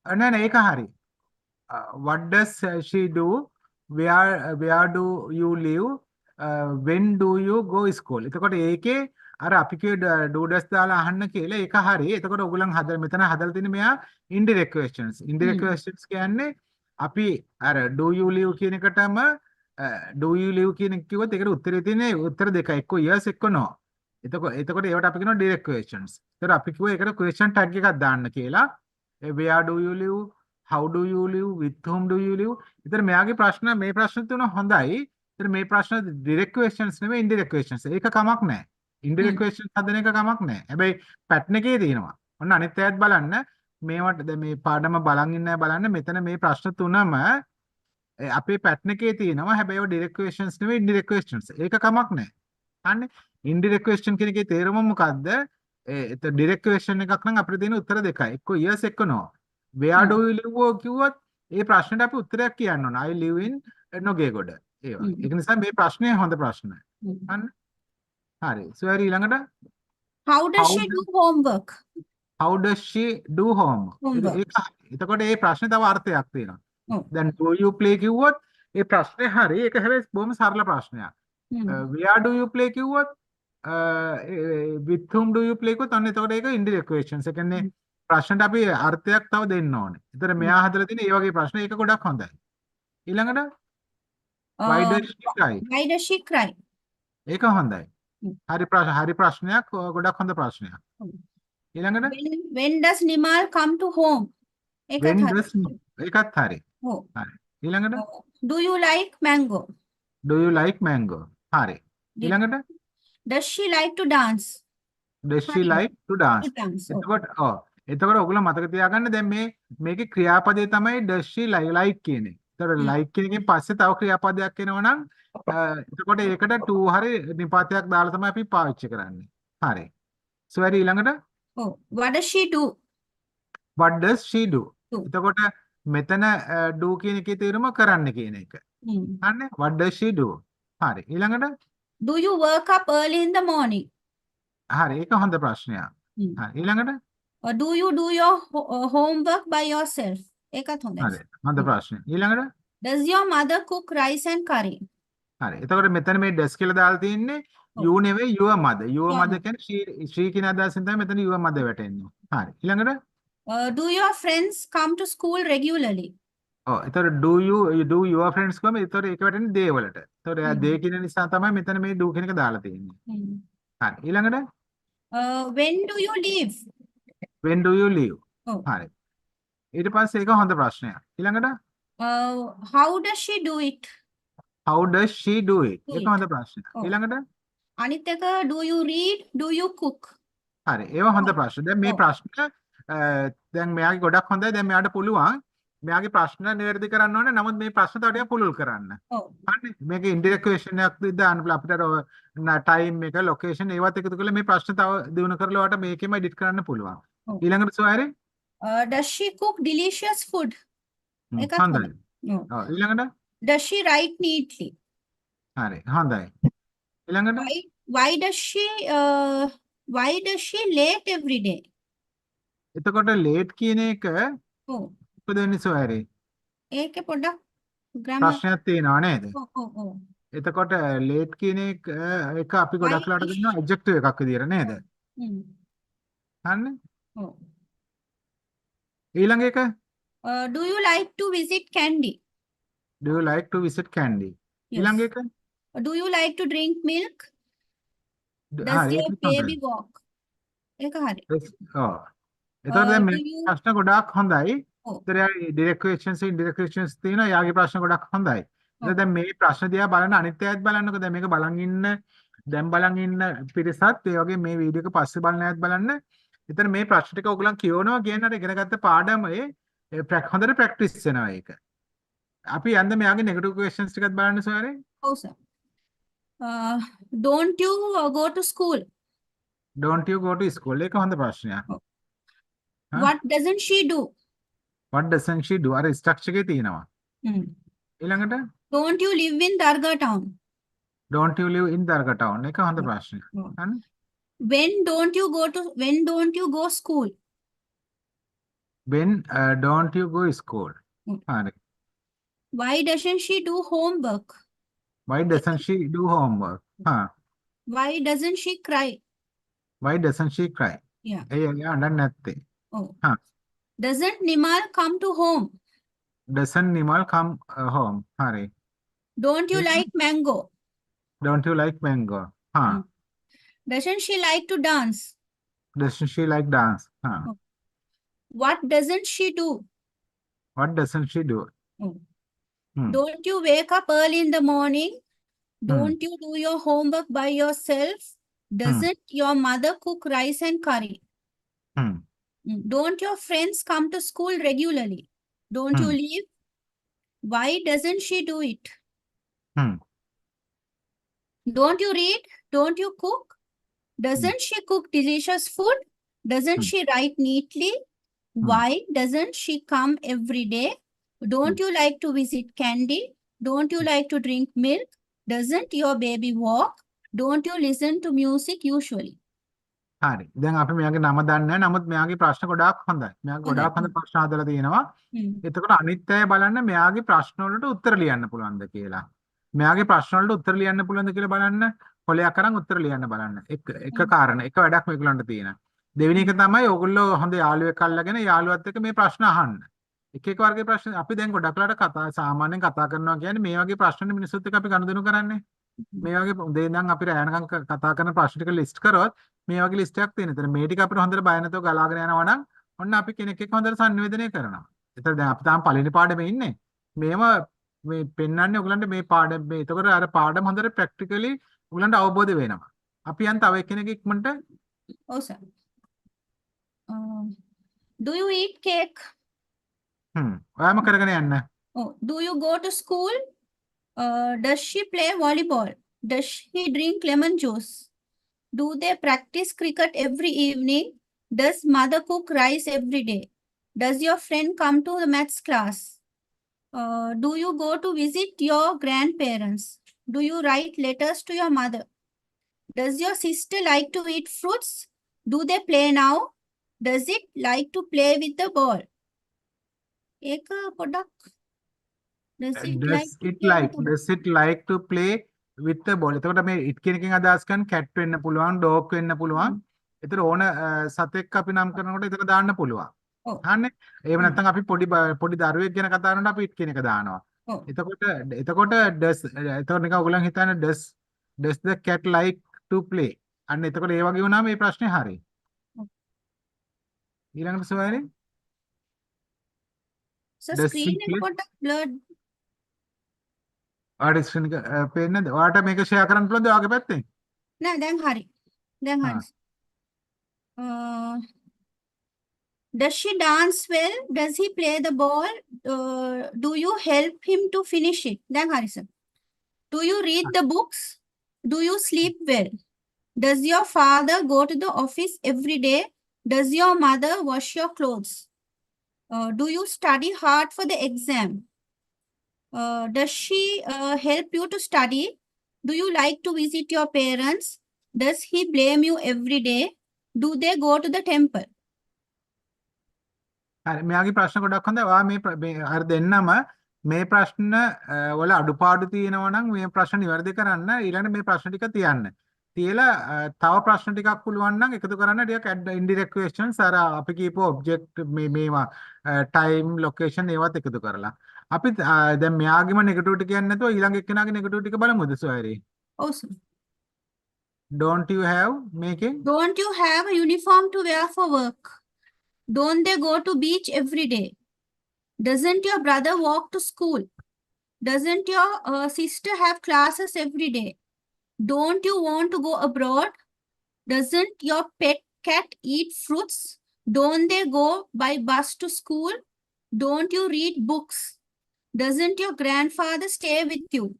[SPEAKER 1] නෑ නෑ ඒක හරි. What does she do? Where do you live? When do you go school? එතකොට ඒකේ අර අපි කියේ do does දාලා අහන්න කියලා ඒක හරි. එතකොට ඔයගොල්ලන් මෙතන හදලා තියෙන මෙයා indirect questions. Indirect questions කියන්නේ අපි අර do you live කියන එකටම do you live කියන එක කිව්වොත් ඒකට උත්තරේ තියෙන්නේ උත්තර දෙකයි. එක්ක yes එක්ක no. එතකොට ඒවට අපි කියනවා direct questions. ඒතර අපි කිව්වා ඒකට question tag එකක් දාන්න කියලා. Where do you live? How do you live? With whom do you live? ඉතින් මෙයාගේ ප්‍රශ්න මේ ප්‍රශ්න තුන හොඳයි. ඉතින් මේ ප්‍රශ්න direct questions නෙමෙයි indirect questions. ඒක කමක් නැහැ. indirect questions හදන එක කමක් නැහැ. හැබැයි pattern එකේ තියෙනවා. ඔන්න අනිත් අයත් බලන්න. මේවට දැන් මේ පාඩම බලන් ඉන්න අය බලන්න මෙතන මේ ප්‍රශ්න තුනම අපේ pattern එකේ තියෙනවා. හැබැයි ඒවා direct questions නෙමෙයි indirect questions. ඒක කමක් නැහැ. අනේ indirect question කියන එකේ තේරුම මොකද්ද? direct question එකක් නම් අපිට දෙන උත්තර දෙකයි. එක්ක yes එක්ක no. Where do you live කිව්වොත් ඒ ප්‍රශ්නෙට අපි උත්තරයක් කියන්න ඕන. I live in නොගේගොඩ. ඒ වගේ. ඒක නිසා මේ ප්‍රශ්නේ හොඳ ප්‍රශ්නයි. අන්න. හරි. සෝරි ඊළඟට
[SPEAKER 2] How does she do homework?
[SPEAKER 1] How does she do homework? එතකොට මේ ප්‍රශ්නේ තව අර්ථයක් තියෙනවා. දැන් do you play කිව්වොත් ඒ ප්‍රශ්නේ හරි. ඒක හැබැයි බොහොම සරල ප්‍රශ්නයක්. Where do you play කිව්වොත් with whom do you play කිව්වොත් අන්න එතකොට ඒක indirect questions. ඒ කියන්නේ ප්‍රශ්නට අපි අර්ථයක් තව දෙන්න ඕනේ. ඒතර මෙයා හදලා තියෙන මේ වගේ ප්‍රශ්න ඒක ගොඩක් හොඳයි. ඊළඟට Why
[SPEAKER 2] Uh,
[SPEAKER 1] does she cry?
[SPEAKER 2] why does she cry?
[SPEAKER 1] ඒක හොඳයි.
[SPEAKER 2] Mm.
[SPEAKER 1] හරි ප්‍රශ්නයක් ගොඩක් හොඳ ප්‍රශ්නයක්.
[SPEAKER 2] Mm.
[SPEAKER 1] ඊළඟට
[SPEAKER 2] When does Nimal come to home?
[SPEAKER 1] when
[SPEAKER 2] එකත් හරි.
[SPEAKER 1] does ඒකත් හරි.
[SPEAKER 2] Oh.
[SPEAKER 1] හරි. ඊළඟට
[SPEAKER 2] Do you like mango?
[SPEAKER 1] do you like mango? හරි.
[SPEAKER 2] Did,
[SPEAKER 1] ඊළඟට
[SPEAKER 2] does she like to dance?
[SPEAKER 1] does she
[SPEAKER 2] හරි.
[SPEAKER 1] like to dance?
[SPEAKER 2] To dance. Oh.
[SPEAKER 1] එතකොට ඔයගොල්ලෝ මතක තියාගන්න දැන් මේකේ ක්‍රියාපදේ තමයි does she like කියන එක. එතකොට
[SPEAKER 2] Mm.
[SPEAKER 1] like කියන එකෙන් පස්සේ තව ක්‍රියාපදයක් එනවා නම් එතකොට ඒකට to හරි නිපාතයක් දාලා තමයි අපි පාවිච්චි කරන්නේ. හරි. So හරි ඊළඟට
[SPEAKER 2] Oh. What does she do?
[SPEAKER 1] what does she do?
[SPEAKER 2] Do.
[SPEAKER 1] එතකොට මෙතන do කියන එකේ තේරුම කරන්න කියන එක.
[SPEAKER 2] Mm.
[SPEAKER 1] හරිනේ? what does she do? හරි. ඊළඟට
[SPEAKER 2] Do you work up early in the morning?
[SPEAKER 1] හරි ඒක හොඳ ප්‍රශ්නයක්.
[SPEAKER 2] Mm.
[SPEAKER 1] හරි. ඊළඟට
[SPEAKER 2] Or do you do your homework by yourself? එකත් හොඳයි.
[SPEAKER 1] හරි. හොඳ ප්‍රශ්නය. ඊළඟට
[SPEAKER 2] Does your mother cook rice and curry?
[SPEAKER 1] හරි. එතකොට මෙතන මේ does කියලා දාලා තියෙන්නේ you නෙවෙයි your mother. Your
[SPEAKER 2] Your
[SPEAKER 1] mother
[SPEAKER 2] mother.
[SPEAKER 1] කියන්නේ she කියන අදහසින් තමයි මෙතන your mother වැටෙන්නේ. හරි. ඊළඟට
[SPEAKER 2] Do your friends come to school regularly?
[SPEAKER 1] එතකොට do your friends කොහම එතකොට ඒක වැටෙන්නේ they වලට. එතකොට එයා they කියන නිසා තමයි මෙතන මේ do කියන එක දාලා තියෙන්නේ. හරි. ඊළඟට
[SPEAKER 2] When do you leave?
[SPEAKER 1] when do you leave?
[SPEAKER 2] Oh.
[SPEAKER 1] හරි. ඊට පස්සේ ඒක හොඳ ප්‍රශ්නයක්. ඊළඟට
[SPEAKER 2] How does she do it?
[SPEAKER 1] how does she do it?
[SPEAKER 2] Do
[SPEAKER 1] ඒක
[SPEAKER 2] it.
[SPEAKER 1] හොඳ ප්‍රශ්නයක්.
[SPEAKER 2] Oh.
[SPEAKER 1] ඊළඟට
[SPEAKER 2] අනිත් එක do you read? Do you cook?
[SPEAKER 1] හරි. ඒවා හොඳ ප්‍රශ්න. දැන් මේ ප්‍රශ්න දැන් මෙයාගේ ගොඩක් හොඳයි. දැන් මෙයාට පුළුවන් මෙයාගේ ප්‍රශ්න නිවැරදි කරන්න ඕනේ. නමුත් මේ ප්‍රශ්න තව ටිකක් පුළුල් කරන්න.
[SPEAKER 2] Oh.
[SPEAKER 1] හරි. මේකේ ඉන්ඩිරෙක්ට් ක්වෙස්චන් එකක් දාන්න පුළුවන්. අපිට ටයිම් එක, ලොකේෂන් ඒවත් එකතු කරලා මේ ප්‍රශ්න තව දිනු කරලා ඔයාලට මේකෙම එඩිට් කරන්න පුළුවන්.
[SPEAKER 2] Oh.
[SPEAKER 1] ඊළඟට සෝයරි
[SPEAKER 2] Does she cook delicious food? එකත්
[SPEAKER 1] හොඳයි.
[SPEAKER 2] හොඳයි.
[SPEAKER 1] ඊළඟට
[SPEAKER 2] Does she write neatly?
[SPEAKER 1] හරි. හොඳයි. ඊළඟට
[SPEAKER 2] Why does she late every day?
[SPEAKER 1] එතකොට late කියන එක
[SPEAKER 2] Oh.
[SPEAKER 1] මොකද වෙන්නේ සෝයරි?
[SPEAKER 2] ඒකේ පොඩ්ඩක් grammar.
[SPEAKER 1] ප්‍රශ්නයක් තියෙනවා නේද?
[SPEAKER 2] Oh.
[SPEAKER 1] එතකොට late කියන එක අපි
[SPEAKER 2] Why
[SPEAKER 1] ගොඩක් ලාට
[SPEAKER 2] is
[SPEAKER 1] ගන්නවා adjective එකක් විදියට නේද?
[SPEAKER 2] Mm.
[SPEAKER 1] හරිනේ?
[SPEAKER 2] Oh.
[SPEAKER 1] ඊළඟ එක
[SPEAKER 2] Do you like to visit Candy?
[SPEAKER 1] do you like to visit Candy?
[SPEAKER 2] Yes.
[SPEAKER 1] ඊළඟ එක
[SPEAKER 2] Do you like to drink milk? Does
[SPEAKER 1] හරි
[SPEAKER 2] your
[SPEAKER 1] ඒක
[SPEAKER 2] baby
[SPEAKER 1] හොඳයි.
[SPEAKER 2] walk? ඒක හරි.
[SPEAKER 1] එතකොට දැන්
[SPEAKER 2] Do
[SPEAKER 1] මේ
[SPEAKER 2] you
[SPEAKER 1] ප්‍රශ්න ගොඩාක් හොඳයි.
[SPEAKER 2] Oh.
[SPEAKER 1] ඒතර යා direct questions indirect questions තියෙනවා. යාගේ ප්‍රශ්න ගොඩක් හොඳයි.
[SPEAKER 2] Oh.
[SPEAKER 1] දැන් මේ ප්‍රශ්න දිහා බලන අනිත් අයත් බලන්නකෝ. දැන් මේක බලන් ඉන්න පිරිසත් ඒ වගේ මේ වීඩියෝ එක පස්සේ බලන අයත් බලන්න. එතන මේ ප්‍රශ්න ටික ඔයගොල්ලන් කියවනවා කියන අර ඉගෙනගත්ත පාඩමේ හොඳට ප්‍රැක්ටිස් වෙනවා ඒක. අපි යන්න මෙයාගේ නෙගටිව් ක්වෙස්චන්ස් ටිකත් බලන්න සෝරේ.
[SPEAKER 2] Oh, sir. Don't you go to school?
[SPEAKER 1] don't you go to school? ඒක හොඳ ප්‍රශ්නයක්.
[SPEAKER 2] Oh. What doesn't she do?
[SPEAKER 1] what doesn't she do? අර ස්ට්‍රක්චර් එකේ තියෙනවා. ඊළඟට
[SPEAKER 2] Don't you live in Darga town?
[SPEAKER 1] don't you live in Darga town? ඒක හොඳ
[SPEAKER 2] Oh.
[SPEAKER 1] ප්‍රශ්නයක්.
[SPEAKER 2] Oh.
[SPEAKER 1] හරි.
[SPEAKER 2] When don't you go school?
[SPEAKER 1] when don't you go school?
[SPEAKER 2] Mm.
[SPEAKER 1] හරි.
[SPEAKER 2] Why doesn't she do homework?
[SPEAKER 1] why doesn't she do homework?
[SPEAKER 2] Why doesn't she cry?
[SPEAKER 1] why doesn't she cry?
[SPEAKER 2] Yeah.
[SPEAKER 1] ඒ අඬන්නේ නැත්තේ.
[SPEAKER 2] Oh.
[SPEAKER 1] Huh.
[SPEAKER 2] Doesn't Nimal come to home?
[SPEAKER 1] doesn't Nimal come home? හරි.
[SPEAKER 2] Don't you like mango?
[SPEAKER 1] don't you like mango?
[SPEAKER 2] Mm. Doesn't she like to dance?
[SPEAKER 1] doesn't she like dance?
[SPEAKER 2] Oh. What doesn't she do?
[SPEAKER 1] what doesn't she do?
[SPEAKER 2] Oh.
[SPEAKER 1] Hmm.
[SPEAKER 2] Don't you wake up early in the morning? Don't you do your homework by yourself? Doesn't your mother cook rice and curry?
[SPEAKER 1] Hmm.
[SPEAKER 2] Don't your friends come to school regularly? Don't you leave? Why doesn't she do it?
[SPEAKER 1] Hmm.
[SPEAKER 2] Don't you read? Don't you cook? Doesn't she cook delicious food? Doesn't she write neatly? Why doesn't she come every day? Don't you like to visit Candy? Don't you like to drink milk? Doesn't your baby walk? Don't you listen to music usually?
[SPEAKER 1] හරි. දැන් අපි මෙයාගේ නම දන්නේ නැහැ. නමුත් මෙයාගේ ප්‍රශ්න ගොඩාක් හොඳයි. මෙයාගේ ගොඩාක් හොඳ ප්‍රශ්න හදලා තියෙනවා. එතකොට අනිත් අය බලන්න මෙයාගේ ප්‍රශ්න වලට උත්තර ලියන්න පුළුවන්ද කියලා. මෙයාගේ ප්‍රශ්න වලට උත්තර ලියන්න පුළුවන්ද කියලා බලන්න. කොලයක් අරන් උත්තර ලියන්න බලන්න. එක කාරණා එක වැඩක් මේගොල්ලන්ට තියෙනවා. දෙවෙනි එක තමයි ඕගොල්ලෝ හොඳ යාළුවෙක් අල්ලගෙන යාළුවත් එක්ක මේ ප්‍රශ්න අහන්න. එක එක වර්ගයේ ප්‍රශ්න අපි දැන් ගොඩක් වෙලාට කතා සාමාන්‍යයෙන් කතා කරනවා කියන්නේ මේ වගේ ප්‍රශ්න මිනිස්සුත් එක්ක අපි ගනුදෙනු කරන්නේ. මේ වගේ උදේ ඉඳන් අපි රැ වෙනකන් කතා කරන ප්‍රශ්න ටික ලිස්ට් කරොත් මේ වගේ ලිස්ට් එකක් තියෙන. ඒතර මේ ටික අපිට හොඳට බය නැතුව ගලාගෙන යනවා නම් ඔන්න අපි කෙනෙක් එක්ක හොඳට සංනිවේදනය කරනවා. ඒතර දැන් අපි තාම පළවෙනි පාඩමේ ඉන්නේ. මේව මේ පෙන්වන්නේ ඔයගලන්ට මේ පාඩම මේ එතකොට අර පාඩම හොඳට ප්‍රැක්ටිකලි ඔයගලන්ට අවබෝධ වෙනවා. අපි යන් තව එක්කෙනෙක් ඉක්මනට
[SPEAKER 2] Oh, sir. Do you eat cake?
[SPEAKER 1] ඔයාම කරගෙන යන්න.
[SPEAKER 2] Oh, do you go to school? Does she play volleyball? Does he drink lemon juice? Do they practice cricket every evening? Does mother cook rice every day? Does your friend come to the maths class? Do you go to visit your grandparents? Do you write letters to your mother? Does your sister like to eat fruits? Do they play now? Does it like to play with the ball? एक product. Does it like to play with the ball?
[SPEAKER 1] does it like to play with the ball? එතකොට මේ it කියන එකෙන් අදහස් කරන්නේ cat වෙන්න පුළුවන්, dog වෙන්න පුළුවන්. ඒතර ඕන සතෙක් අපි නම් කරනකොට එතන දාන්න පුළුවන්.
[SPEAKER 2] Oh.
[SPEAKER 1] හරිනේ. එහෙම නැත්නම් අපි පොඩි දරුවෙක් ගැන කතා කරනකොට අපි it කියන එක දානවා.
[SPEAKER 2] Oh.
[SPEAKER 1] එතකොට එතකොට නිකන් ඔයගොල්ලන් හිතන්නේ does the cat like to play? අන්න එතකොට ඒ වගේ වුණාම මේ ප්‍රශ්නේ හරියි. ඊළඟට සොයන්නේ
[SPEAKER 2] So
[SPEAKER 1] does
[SPEAKER 2] screen
[SPEAKER 1] he play?
[SPEAKER 2] එක පොඩ්ඩක් blurred.
[SPEAKER 1] ඔයාලට ස්ක්‍රීන් එක පේන්නේ නැද්ද? ඔයාලට මේක ෂෙයා කරන්න පුළුවන්ද ඔයාගේ පැත්තෙන්?
[SPEAKER 2] නෑ දැන් හරි. දැන්
[SPEAKER 1] හා.
[SPEAKER 2] හරි. Does she dance well? Does he play the ball? Do you help him to finish it? දැන් හරි sir. Do you read the books? Do you sleep well? Does your father go to the office every day? Does your mother wash your clothes? Do you study hard for the exam? Does she help you to study? Do you like to visit your parents? Does he blame you every day? Do they go to the temple?
[SPEAKER 1] හරි මෙයාගේ ප්‍රශ්න ගොඩක් හොඳයි. ඔයා මේ අර දෙන්නම මේ ප්‍රශ්න වල අඩුපාඩු තියෙනවා නම් මේ ප්‍රශ්න නිවැරදි කරන්න ඊළඟ මේ ප්‍රශ්න ටික තියන්න. තියලා තව ප්‍රශ්න ටිකක් පුළුවන් නම් එකතු කරන්න ටිකක් ඉන්ඩිරෙක්ට් ක්වෙස්චන්ස් අර අපි කියපු ඔබ්ජෙක්ට් මේවා ටයිම් ලොකේෂන් ඒවත් එකතු කරලා. අපි දැන් මෙයාගේම නෙගටිව් ටික කියන්නේ නැතුව ඊළඟ එක්කෙනාගේ නෙගටිව් ටික බලමුද සොයරේ?
[SPEAKER 2] Awesome.
[SPEAKER 1] Don't you have මේකෙන්
[SPEAKER 2] Don't you have a uniform to wear for work? Don't they go to beach every day? Doesn't your brother walk to school? Doesn't your sister have classes every day? Don't you want to go abroad? Doesn't your pet cat eat fruits? Don't they go by bus to school? Don't you read books? Doesn't your grandfather stay with you?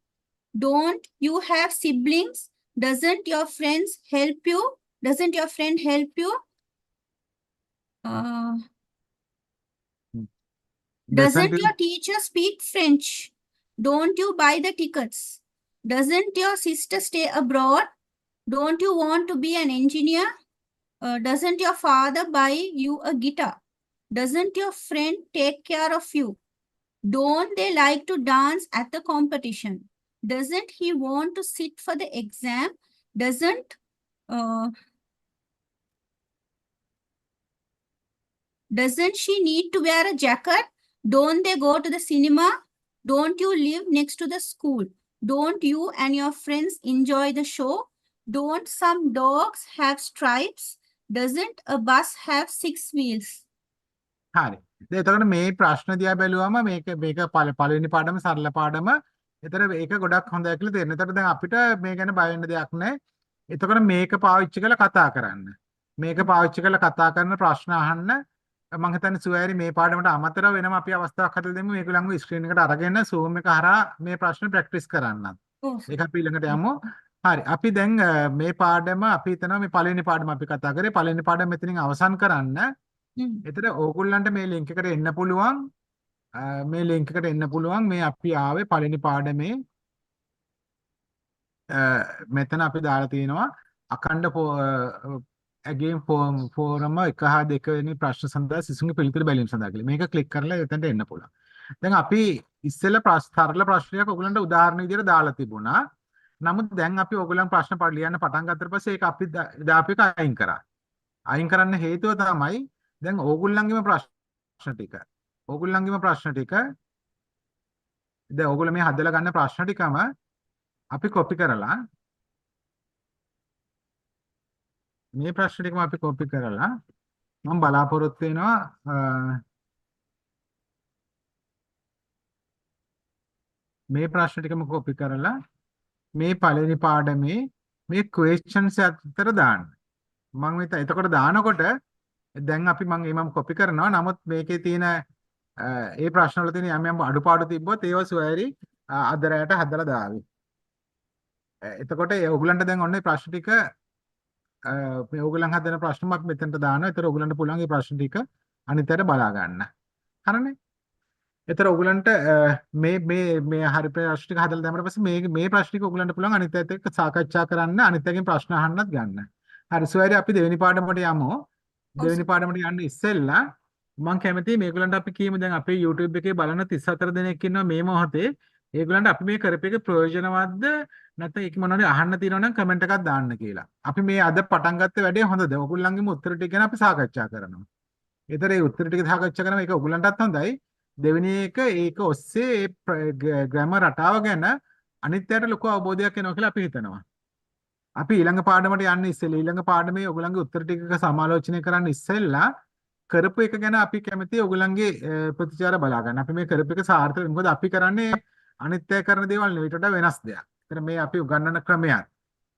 [SPEAKER 2] Don't you have siblings? Doesn't your friends help you? Doesn't your friend help you? Doesn't your teacher speak French? Don't you buy the tickets? Doesn't your sister stay abroad? Don't you want to be an engineer? Doesn't your father buy you a guitar? Doesn't your friend take care of you? Don't they like to dance at the competition? Doesn't he want to sit for the exam? Doesn't she need to wear a jacket? Don't they go to the cinema? Don't you live next to the school? Don't you and your friends enjoy the show? Don't some dogs have stripes? Doesn't a bus have 6 wheels?
[SPEAKER 1] හරි. එතකොට මේ ප්‍රශ්න දිහා බැලුවම මේක පළවෙනි පාඩම සරල පාඩම. ඒතර ඒක ගොඩක් හොඳයි කියලා තේරෙනවා. එතකොට දැන් අපිට මේ ගැන බය වෙන්න දෙයක් නැහැ. එතකොට මේක පාවිච්චි කරලා කතා කරන්න. මේක පාවිච්චි කරලා කතා කරන ප්‍රශ්න අහන්න. මම හිතන්නේ සුවයරි මේ පාඩමට අමතරව වෙනම අපි අවස්ථාවක් හදලා දෙමු. මේගොල්ලන්ව ස්ක්‍රීන් එකට අරගෙන Zoom එක හරහා මේ ප්‍රශ්න ප්‍රැක්ටිස් කරන්න. ඒක අපි ඊළඟට යමු. හරි. අපි දැන් මේ පාඩම අපි හිතනවා මේ පළවෙනි පාඩම අපි කතා කරේ. පළවෙනි පාඩම මෙතනින් අවසන් කරන්න. එතන ඕගොල්ලන්ට මේ ලින්ක් එකට එන්න පුළුවන්. මේ ලින්ක් එකට එන්න පුළුවන්. මේ අපි ආවේ පළවෙනි පාඩමේ මෙතන අපි දාලා තියෙනවා අඛණ්ඩ again ෆෝරම 1 හා 2 වෙනි ප්‍රශ්න සඳහා සිසුන්ගේ පිළිතුරු බැලීම සඳහා කියලා. මේක ක්ලික් කරලා එතනට එන්න පුළුවන්. දැන් අපි ඉස්සෙල්ලා සරල ප්‍රශ්නයක් ඔයගලන්ට උදාහරණ විදියට දාලා තිබුණා. නමුත් දැන් අපි ඔයගලන් ප්‍රශ්න ලියන්න පටන් ගත්තට පස්සේ ඒක අපි දාපු එක අයින් කරා. අයින් කරන්න හේතුව තමයි දැන් ඕගොල්ලන්ගේම ප්‍රශ්න ටික ඕගොල්ලන්ගේම ප්‍රශ්න ටික දැන් ඕගොල්ලෝ මේ හදලා ගන්න ප්‍රශ්න ටිකම අපි කොපි කරලා මේ ප්‍රශ්න ටිකම අපි කොපි කරලා මම බලාපොරොත්තු වෙනවා මේ ප්‍රශ්න ටිකම කොපි කරලා මේ පළවෙනි පාඩමේ මේ questions අතර දාන්න. මම එතකොට දානකොට දැන් අපි මම කොපි කරනවා. නමුත් මේකේ තියෙන ඒ ප්‍රශ්න වල තියෙන යම් යම් අඩුපාඩු තිබ්බොත් ඒව සොයරි අද රැයට හදලා දාවි. එතකොට ඔයගලන්ට දැන් ඔන්න ප්‍රශ්න ටික මේ ඔයගලන් හදන ප්‍රශ්නම අපි මෙතනට දානවා. ඒතර ඔයගලන්ට පුළුවන් මේ ප්‍රශ්න ටික අනිත් අයට බලා ගන්න. හරිනේ? ඒතර ඔයගලන්ට මේ හරි ප්‍රශ්න ටික හදලා දැම්මට පස්සේ මේ ප්‍රශ්න ටික ඔයගලන්ට පුළුවන් අනිත් අයත් එක්ක සාකච්ඡා කරන්න, අනිත් අයගෙන් ප්‍රශ්න අහන්නත් ගන්න. හරි සොයරි අපි දෙවෙනි පාඩමට යමු.
[SPEAKER 2] ඔව්
[SPEAKER 1] දෙවෙනි
[SPEAKER 2] සර්.
[SPEAKER 1] පාඩමට යන්න ඉස්සෙල්ලා මම කැමතියි මේගොල්ලන්ට අපි කියමු දැන් අපේ YouTube එකේ බලන 34 දෙනෙක් ඉන්නවා මේ මොහොතේ. ඒගොල්ලන්ට අපි මේ කරපේක ප්‍රයෝජනවත්ද නැත්නම් ඒක මොනවද අහන්න තියෙනවා නම් කමෙන්ට් එකක් දාන්න කියලා. අපි මේ අද පටන් ගත්ත වැඩේ හොඳද? ඔයගොල්ලන්ගේම උත්තර ටික ගැන අපි සාකච්ඡා කරනවා. ඒතර ඒ උත්තර ටික සාකච්ඡා කරනවා ඒක ඔයගොල්ලන්ටත් හොඳයි. දෙවෙනි එක ඒක ඔස්සේ ග්‍රැමර් රටාව ගැන අනිත් අයට ලොකු අවබෝධයක් එනවා කියලා අපි හිතනවා. අපි ඊළඟ පාඩමට යන්න ඉස්සෙල්ලා ඊළඟ පාඩමේ ඔයගොල්ලන්ගේ උත්තර ටිකක සමාලෝචනය කරන්න ඉස්සෙල්ලා කරපු එක ගැන අපි කැමති ඔයගොල්ලන්ගේ ප්‍රතිචාර බලා ගන්න. අපි මේ කරපු එක සාර්ථක මොකද අපි කරන්නේ අනිත් අය කරන දේවල් නෙවෙයි ඊට වඩා වෙනස් දෙයක්. ඒතර මේ අපි උගන්වන ක්‍රමයක්.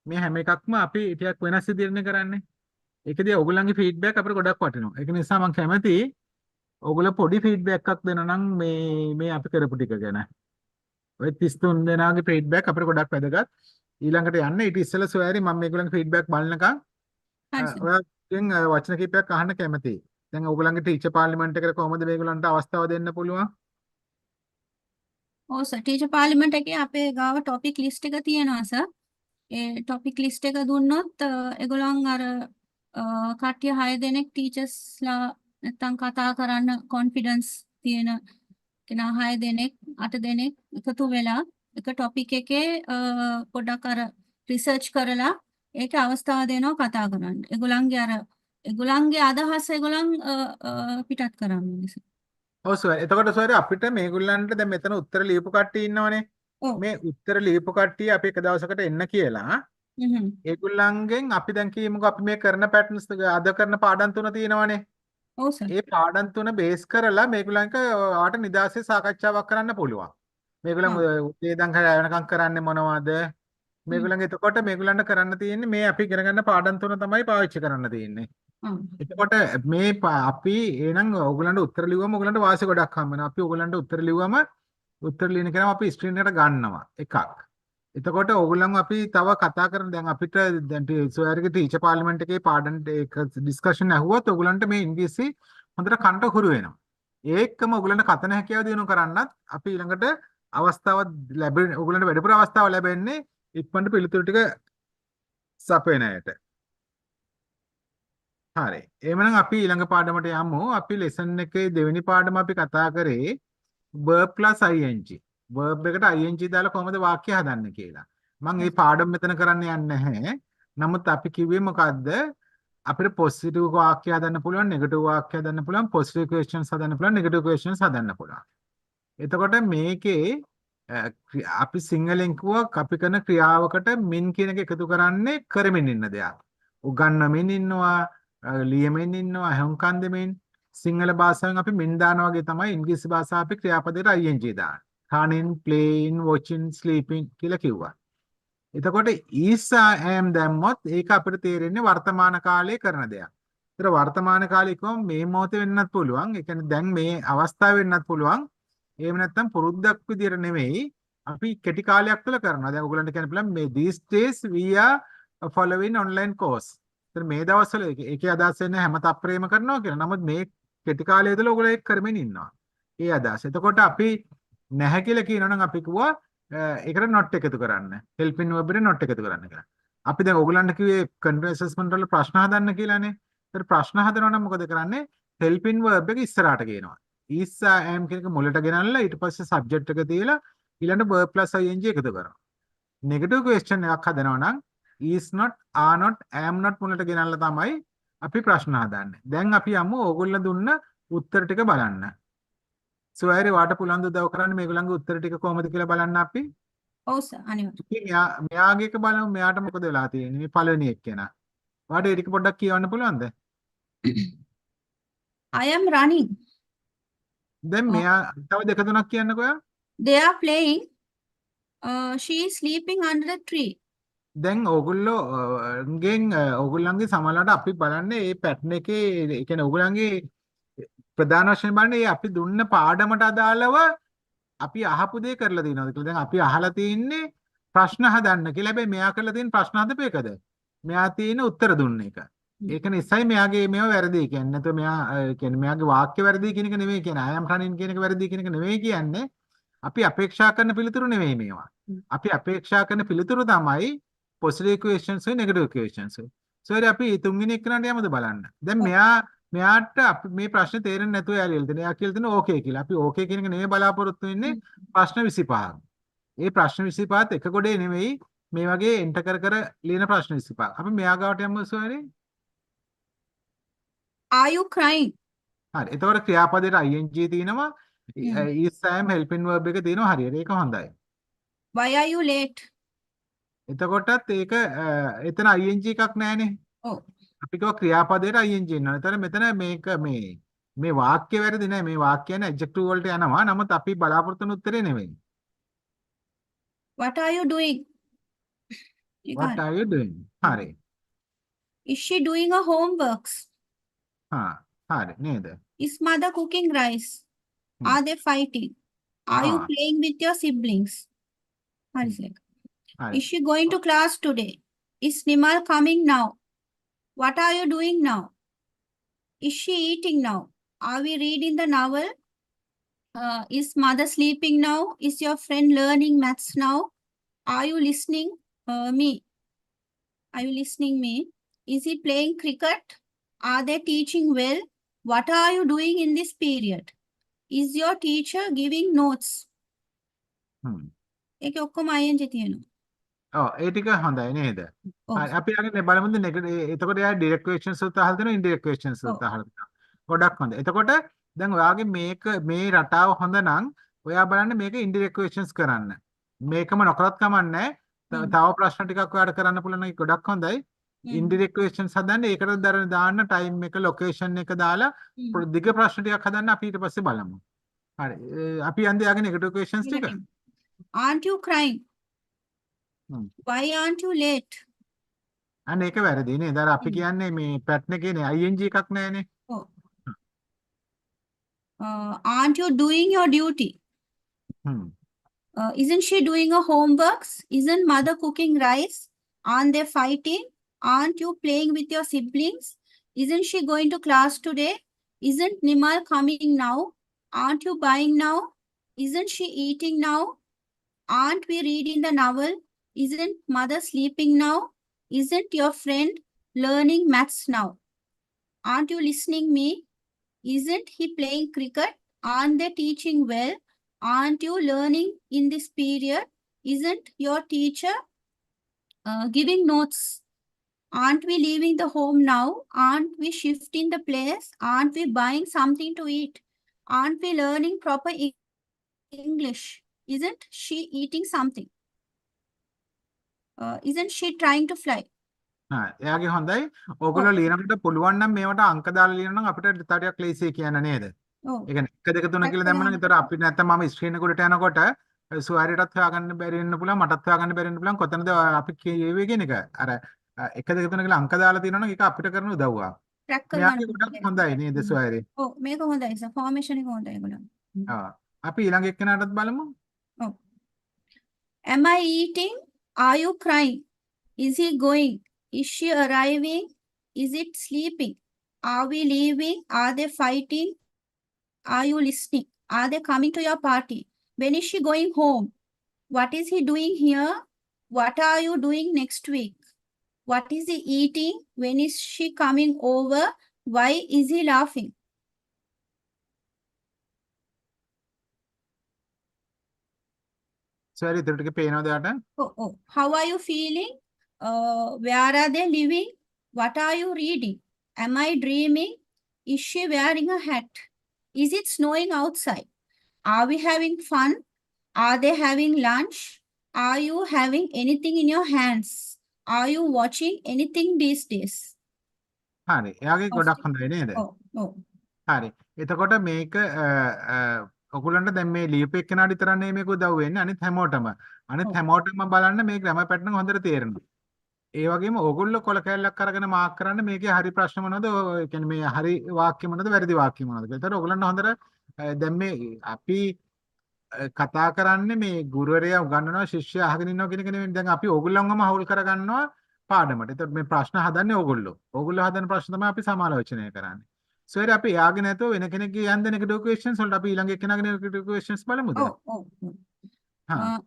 [SPEAKER 1] මේ හැම එකක්ම අපි ටිකක් වෙනස් විදිහට කරන්නේ. ඒකදී ඔයගොල්ලන්ගේ ෆීඩ්බැක් අපිට ගොඩක් වටිනවා. ඒක නිසා මම කැමතියි ඔයගොල්ලෝ පොඩි ෆීඩ්බැක් එකක් දෙනවා නම් මේ අපි කරපු ටික ගැන. ඔය 33 දෙනාගේ ෆීඩ්බැක් අපිට ගොඩක් වැදගත්. ඊළඟට යන්න ඊට ඉස්සෙල්ලා සොයරි මම මේගොල්ලන්ගේ ෆීඩ්බැක් බලනකම්
[SPEAKER 2] හරි සර්.
[SPEAKER 1] ඔයගෙන් වචන කිහිපයක් අහන්න කැමතියි. දැන් ඔයගොල්ලන්ගේ ටීචර් පාර්ලිමේන්තු එකට කොහොමද මේගොල්ලන්ට අවස්ථාව දෙන්න පුළුවන්?
[SPEAKER 2] ඔව් සර්. ටීචර් පාර්ලිමේන්තු එකේ අපේ ගාව ටොපික් ලිස්ට් එක තියෙනවා සර්. ඒ ටොපික් ලිස්ට් එක දුන්නොත් ඒගොල්ලන් අර කට්ටිය 6 දෙනෙක් ටීචර්ස්ලා නැත්තම් කතා කරන්න කොන්ෆිඩන්ස් තියෙන කෙනා 6 දෙනෙක් 8 දෙනෙක් එකතු වෙලා එක ටොපික් එකේ පොඩ්ඩක් අර රිසර්ච් කරලා ඒකේ අවස්ථාව දෙනවා කතා කරන්න. ඒගොල්ලන්ගේ අදහස් ඒගොල්ලන් පිටත් කරන්නේ සර්.
[SPEAKER 1] ඔව් සර්. එතකොට සර් අපිට මේගොල්ලන්ට දැන් මෙතන උත්තර ලියපු කට්ටිය ඉන්නවනේ.
[SPEAKER 2] ඔව්.
[SPEAKER 1] මේ උත්තර ලියපු කට්ටිය අපි එක දවසකට එන්න කියලා ඒගොල්ලන්ගෙන් අපි දැන් කියමුකෝ අපි මේ කරන පැටර්න්ස් අද කරන පාඩම් තුන තියෙනවනේ.
[SPEAKER 2] ඔව් සර්.
[SPEAKER 1] ඒ පාඩම් තුන බේස් කරලා මේගොල්ලන්ට ආට නිදාසේ සාකච්ඡාවක් කරන්න පුළුවන්. මේගොල්ලන් උදේ ඉඳන් වෙනකම් කරන්නේ මොනවද? මේගොල්ලන්ගේ එතකොට මේගොල්ලන්ට කරන්න තියෙන්නේ මේ අපි ඉගෙන ගන්න පාඩම් තුන තමයි පාවිච්චි කරන්න තියෙන්නේ. එතකොට අපි එහෙනම් ඔයගොල්ලන්ට උත්තර ලිව්වම ඔයගොල්ලන්ට වාසිය ගොඩක් හම්බ වෙනවා. අපි ඔයගොල්ලන්ට උත්තර ලිව්වම උත්තර ලියන කෙනාම අපි ස්ක්‍රීන් එකට ගන්නවා එකක්. එතකොට ඕගොල්ලන් අපි තව කතා කරන දැන් අපිට දැන් සොයර්ගේ ටීචර් පාර්ලිමේන්තු එකේ පාඩම් ඒක ඩිස්කෂන් ඇහුවොත් ඕගොල්ලන්ට මේ ඉංග්‍රීසි හොඳට කන්ට හුරු වෙනවා. ඒකම ඕගොල්ලන්ට කතන හැකියාව දිනු කරන්නත් අපි ඊළඟට අවස්ථාවක් ලැබෙන ඕගොල්ලන්ට වැඩිපුර අවස්ථාවක් ලැබෙන්නේ ඉක්මනට පිළිතුරු ටික සපයන අයට. හරි. එහෙනම් අපි ඊළඟ පාඩමට යමු. අපි ලෙසන් එකේ දෙවෙනි පාඩම අපි කතා කරේ verb plus ing. verb එකට ing දාලා කොහොමද වාක්‍ය හදන්නේ කියලා. මම මේ පාඩම මෙතන කරන්න යන්නේ නැහැ. නමුත් අපි කිව්වේ මොකද්ද? අපිට positive වාක්‍ය හදන්න පුළුවන්, negative වාක්‍ය හදන්න පුළුවන්, positive questions හදන්න පුළුවන්, negative questions හදන්න පුළුවන්. එතකොට මේකේ අපි සිංහලෙන් කිව්වා අපි කරන ක්‍රියාවකට මින් කියන එක එකතු කරන්නේ කරමින් ඉන්න දෙයක්. උගන්වමින් ඉන්නවා, ලියමින් ඉන්නවා, හොංකන් දෙමින් සිංහල භාෂාවෙන් අපි මින් දානවා වගේ තමයි ඉංග්‍රීසි භාෂාව අපි ක්‍රියාපදයට ing දාන්නේ. running, playing, watching, sleeping කියලා කිව්වා. එතකොට is am දැම්මොත් ඒක අපිට තේරෙන්නේ වර්තමාන කාලයේ කරන දෙයක්. ඒතර වර්තමාන කාලේ කිව්වම මේ මොහොතේ වෙන්නත් පුළුවන්. ඒ කියන්නේ දැන් මේ අවස්ථාවේ වෙන්නත් පුළුවන්. එහෙම නැත්නම් පුරුද්දක් විදියට නෙමෙයි අපි කෙටි කාලයක් තුළ කරනවා. දැන් ඔයගොල්ලන්ට කියන්න පුළුවන් මේ these days we are following online course. ඒතර මේ දවස්වල ඒකේ අදහස් වෙන්නේ හැම තප්පරේම කරනවා කියලා. නමුත් මේ කෙටි කාලය තුළ ඔයගොල්ලෝ ඒක කරමින් ඉන්නවා. ඒ අදහස. එතකොට අපි නැහැ කියලා කියනවා නම් අපි කිව්වා ඒකට not එකතු කරන්න. helping verb එකට not එකතු කරන්න කියලා. අපි දැන් ඔයගොල්ලන්ට කිව්වේ continuous assessment වල ප්‍රශ්න හදන්න කියලානේ. ඒතර ප්‍රශ්න හදනවා නම් මොකද කරන්නේ? helping verb එක ඉස්සරහට ගේනවා. is am කියන එක මුලට ගෙනල්ලා ඊට පස්සේ subject එක තියලා ඊළඟ verb plus ing එකතු කරනවා. negative question එකක් හදනවා නම් is not, are not, am not මුලට ගෙනල්ලා තමයි අපි ප්‍රශ්න හදන්නේ. දැන් අපි යමු ඕගොල්ලෝ දුන්න උත්තර ටික බලන්න. සුවයරි වාට පුළුවන් ද උදව් කරන්න මේගොල්ලන්ගේ උත්තර ටික කොහොමද කියලා බලන්න අපි.
[SPEAKER 2] ඔව් සර් අනිවාර්යයෙන්.
[SPEAKER 1] ඉතින් මෙයාගේ එක බලමු මෙයාට මොකද වෙලා තියෙන්නේ මේ පළවෙනි එක්කෙනා. වාට ඒ ටික පොඩ්ඩක් කියවන්න පුළුවන්ද?
[SPEAKER 2] I am running.
[SPEAKER 1] දැන් මෙයා තව දෙක තුනක් කියන්නකෝ ඔයා.
[SPEAKER 2] They are playing. She is sleeping under the tree.
[SPEAKER 1] දැන් ඕගොල්ලෝ ගෙන් ඕගොල්ලන්ගේ සමහරවිට අපි බලන්නේ මේ පැටර්න් එකේ ඒ කියන්නේ ඕගොල්ලන්ගේ ප්‍රධාන වශයෙන් බලන්නේ මේ අපි දුන්න පාඩමට අදාළව අපි අහපු දේ කරලා තියෙනවද කියලා. දැන් අපි අහලා තියෙන්නේ ප්‍රශ්න හදන්න කියලා. හැබැයි මෙයා කරලා තියෙන ප්‍රශ්න හදපේකද? මෙයා තියෙන උත්තර දුන්න එක. ඒක නිසයි මෙයාගේ මේව වැරදි කියන්නේ. නැත්නම් මෙයා කියන්නේ මෙයාගේ වාක්‍ය වැරදි කියන එක නෙමෙයි කියන්නේ. I am running කියන එක වැරදි කියන එක නෙමෙයි කියන්නේ. අපි අපේක්ෂා කරන පිළිතුරු නෙමෙයි මේවා. අපි අපේක්ෂා කරන පිළිතුරු තමයි positive equations සහ negative equations. So අපි තුන්වෙනි එක්කනට යමුද බලන්න. දැන් මෙයාට අපි මේ ප්‍රශ්නේ තේරෙන්නේ නැතුව එයා ලියලා තියෙනවා. එයා කියලා තියෙනවා ඕකේ කියලා. අපි ඕකේ කියන එක නෙමෙයි බලාපොරොත්තු වෙන්නේ ප්‍රශ්න 25ක්. ඒ ප්‍රශ්න 25ත් එක කොටේ නෙමෙයි මේ වගේ එන්ටර් කර කර ලියන ප්‍රශ්න 25ක්. අපි මෙයා ගාවට යමු සෝරි.
[SPEAKER 2] Are you crying?
[SPEAKER 1] හරි. එතකොට ක්‍රියාපදයට ing තියෙනවා. is am helping verb එක තියෙනවා හරියට. ඒක හොඳයි.
[SPEAKER 2] Why are you late?
[SPEAKER 1] එතකොටත් ඒක එතන ing එකක් නැහැනේ.
[SPEAKER 2] ඔව්.
[SPEAKER 1] අපි කියව ක්‍රියාපදයට ing ඉන්නවා. එතන මෙතන මේක මේ වාක්‍ය වැරදි නෑ. මේ වාක්‍ය කියන්නේ adjective වලට යනවා. නමුත් අපි බලාපොරොත්තු වෙන උත්තරේ නෙමෙයි.
[SPEAKER 2] What are you doing?
[SPEAKER 1] What are you doing? හරි.
[SPEAKER 2] Is she doing her homeworks?
[SPEAKER 1] හරි නේද?
[SPEAKER 2] Is mother cooking rice? Are they fighting? Are you playing with your siblings? හරි sir. Is she going to class today? Is Nimal coming now? What are you doing now? Is she eating now? Are we reading the novel? Is mother sleeping now? Is your friend learning maths now? Are you listening me? Are you listening me? Is he playing cricket? Are they teaching well? What are you doing in this period? Is your teacher giving notes? ඒක ඔක්කොම ING තියෙනවා.
[SPEAKER 1] ඔව් ඒ ටික හොඳයි නේද? හරි අපි යාගේ බලමුද එතකොට යා ඩිරෙක්ට් ක්වෙස්චන්ස් උත් අහලා දෙනවා ඉන්ඩිරෙක්ට් ක්වෙස්චන්ස් උත් අහලා දෙනවා. ගොඩක් හොඳයි. එතකොට දැන් ඔයාගේ මේ රටාව හොඳ නම් ඔයා බලන්න මේක ඉන්ඩිරෙක්ට් ක්වෙස්චන්ස් කරන්න. මේකම නොකරත් කමන්නේ. තව ප්‍රශ්න ටිකක් ඔයාලට කරන්න පුළුවන් නම් ගොඩක් හොඳයි. ඉන්ඩිරෙක්ට් ක්වෙස්චන්ස් හදන්න ඒකට දාන්න ටයිම් එක ලොකේෂන් එක දාලා දිග ප්‍රශ්න ටිකක් හදන්න අපි ඊට පස්සේ බලමු. හරි. අපි යන්නේ යාගේ නෙගටිව් ක්වෙස්චන්ස් ටික.
[SPEAKER 2] Aren't you crying? Why aren't you late?
[SPEAKER 1] අන්න ඒක වැරදි නේද? අර අපි කියන්නේ මේ පැටර්න් එකේනේ ing එකක් නැහැනේ.
[SPEAKER 2] Oh. Aren't you doing your duty? Isn't she doing her homeworks? Isn't mother cooking rice? Aren't they fighting? Aren't you playing with your siblings? Isn't she going to class today? Isn't Nimal coming now? Aren't you buying now? Isn't she eating now? Aren't we reading the novel? Isn't mother sleeping now? Isn't your friend learning maths now? Aren't you listening me? Isn't he playing cricket? Aren't they teaching well? Aren't you learning in this period? Isn't your teacher giving notes? Aren't we leaving the home now? Aren't we shifting the place? Aren't we buying something to eat? Aren't we learning proper English? Isn't she eating something? Isn't she trying to fly?
[SPEAKER 1] එයාගේ හොඳයි. ඕගොල්ලෝ ලියනකොට පුළුවන් නම් මේවට අංක දාලා ලියනවා නම් අපිට ටිකක් ලේසියි කියන්න නේද? ඒ කියන්නේ 1 2 3 කියලා දැම්මම ඒතර අපි නැත්තම් මම ස්ක්‍රීන් එකට යනකොට සුවාරියටත් හොයාගන්න බැරි වෙන්න පුළුවන් මටත් හොයාගන්න බැරි වෙන්න පුළුවන් කොතනද අපි කියුවේ කියන එක. අර 1 2 3 කියලා අංක දාලා තියෙනවා නම් ඒක අපිට කරන උදව්වක්.
[SPEAKER 2] Track
[SPEAKER 1] මෙයාගේ ගොඩක් හොඳයි නේද සුවාරිය?
[SPEAKER 2] ඔව් මේක හොඳයි සර්. ෆෝමේෂන් එක හොඳයි ඒගොල්ලෝ.
[SPEAKER 1] අපි ඊළඟ එක්කෙනාටත් බලමු.
[SPEAKER 2] ඔව්. Am I eating? Are you crying? Is he going? Is she arriving? Is it sleeping? Are we leaving? Are they fighting? Are you listening? Are they coming to your party? When is she going home? What is he doing here? What are you doing next week? What is he eating? When is she coming over? Why is he laughing?
[SPEAKER 1] සුවාරිය ඉතින් ටික පේනවද යාට?
[SPEAKER 2] Oh. How are you feeling? Where are they living? What are you reading? Am I dreaming? Is she wearing a hat? Is it snowing outside? Are we having fun? Are they having lunch? Are you having anything in your hands? Are you watching anything these days?
[SPEAKER 1] හරි. එයාගේ ගොඩක්
[SPEAKER 2] Positive.
[SPEAKER 1] හොඳයි නේද?
[SPEAKER 2] Oh, oh,
[SPEAKER 1] හරි. එතකොට මේක ඔගොල්ලන්ට දැන් මේ ලියපු එක්කෙනාට විතරක් නෙමෙයි මේක උදව් වෙන්නේ. අනිත් හැමෝටම. අනිත්
[SPEAKER 2] oh,
[SPEAKER 1] හැමෝටම බලන්න මේ ග්‍රැමර් පැටර්න් හොඳට තේරෙනවා. ඒ වගේම ඕගොල්ලෝ කොල කැලලක් අරගෙන මාක් කරන්න මේකේ හරි ප්‍රශ්න මොනවද? ඒ කියන්නේ මේ හරි වාක්‍ය මොනවද? වැරදි වාක්‍ය මොනවද? ඒතර ඕගොල්ලන්ට හොඳට දැන් මේ අපි කතා කරන්නේ මේ ගුරුවරයා උගන්වනවා ශිෂ්‍යයා අහගෙන ඉන්නවා කියන එක නෙවෙයි. දැන් අපි ඕගොල්ලන්වම හවුල් කරගන්නවා පාඩමට. ඒතකොට මේ ප්‍රශ්න හදන්නේ ඕගොල්ලෝ. ඕගොල්ලෝ හදන ප්‍රශ්න තමයි අපි සමාලෝචනය කරන්නේ. සෝ ඒක අපි යාගෙන නැතුව වෙන කෙනෙක්ගේ යන්න නෙගටිව් ක්වෙස්චන්ස් වලට අපි ඊළඟ එක්කෙනාගේ නෙගටිව් ක්වෙස්චන්ස් බලමුද?
[SPEAKER 2] oh, oh, oh.
[SPEAKER 1] හා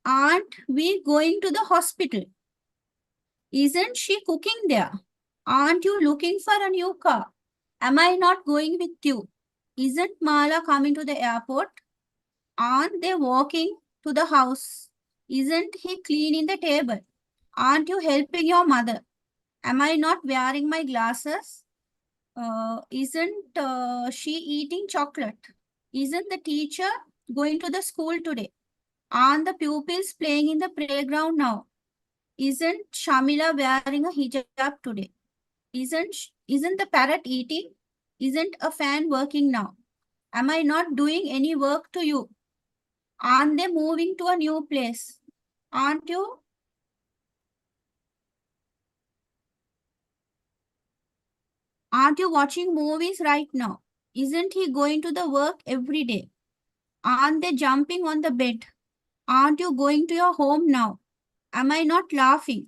[SPEAKER 2] Aren't we going to the hospital? Isn't she cooking there? Aren't you looking for a new car? Am I not going with you? Isn't Mala coming to the airport? Aren't they walking to the house? Isn't he cleaning the table? Aren't you helping your mother? Am I not wearing my glasses? Isn't she eating chocolate? Isn't the teacher going to the school today? Aren't the pupils playing in the playground now? Isn't Shamila wearing a hijab today? Isn't the parrot eating? Isn't a fan working now? Am I not doing any work to you? Aren't they moving to a new place? Aren't you? Aren't you watching movies right now? Isn't he going to the work every day? Aren't they jumping on the bed? Aren't you going to your home now? Am I not laughing?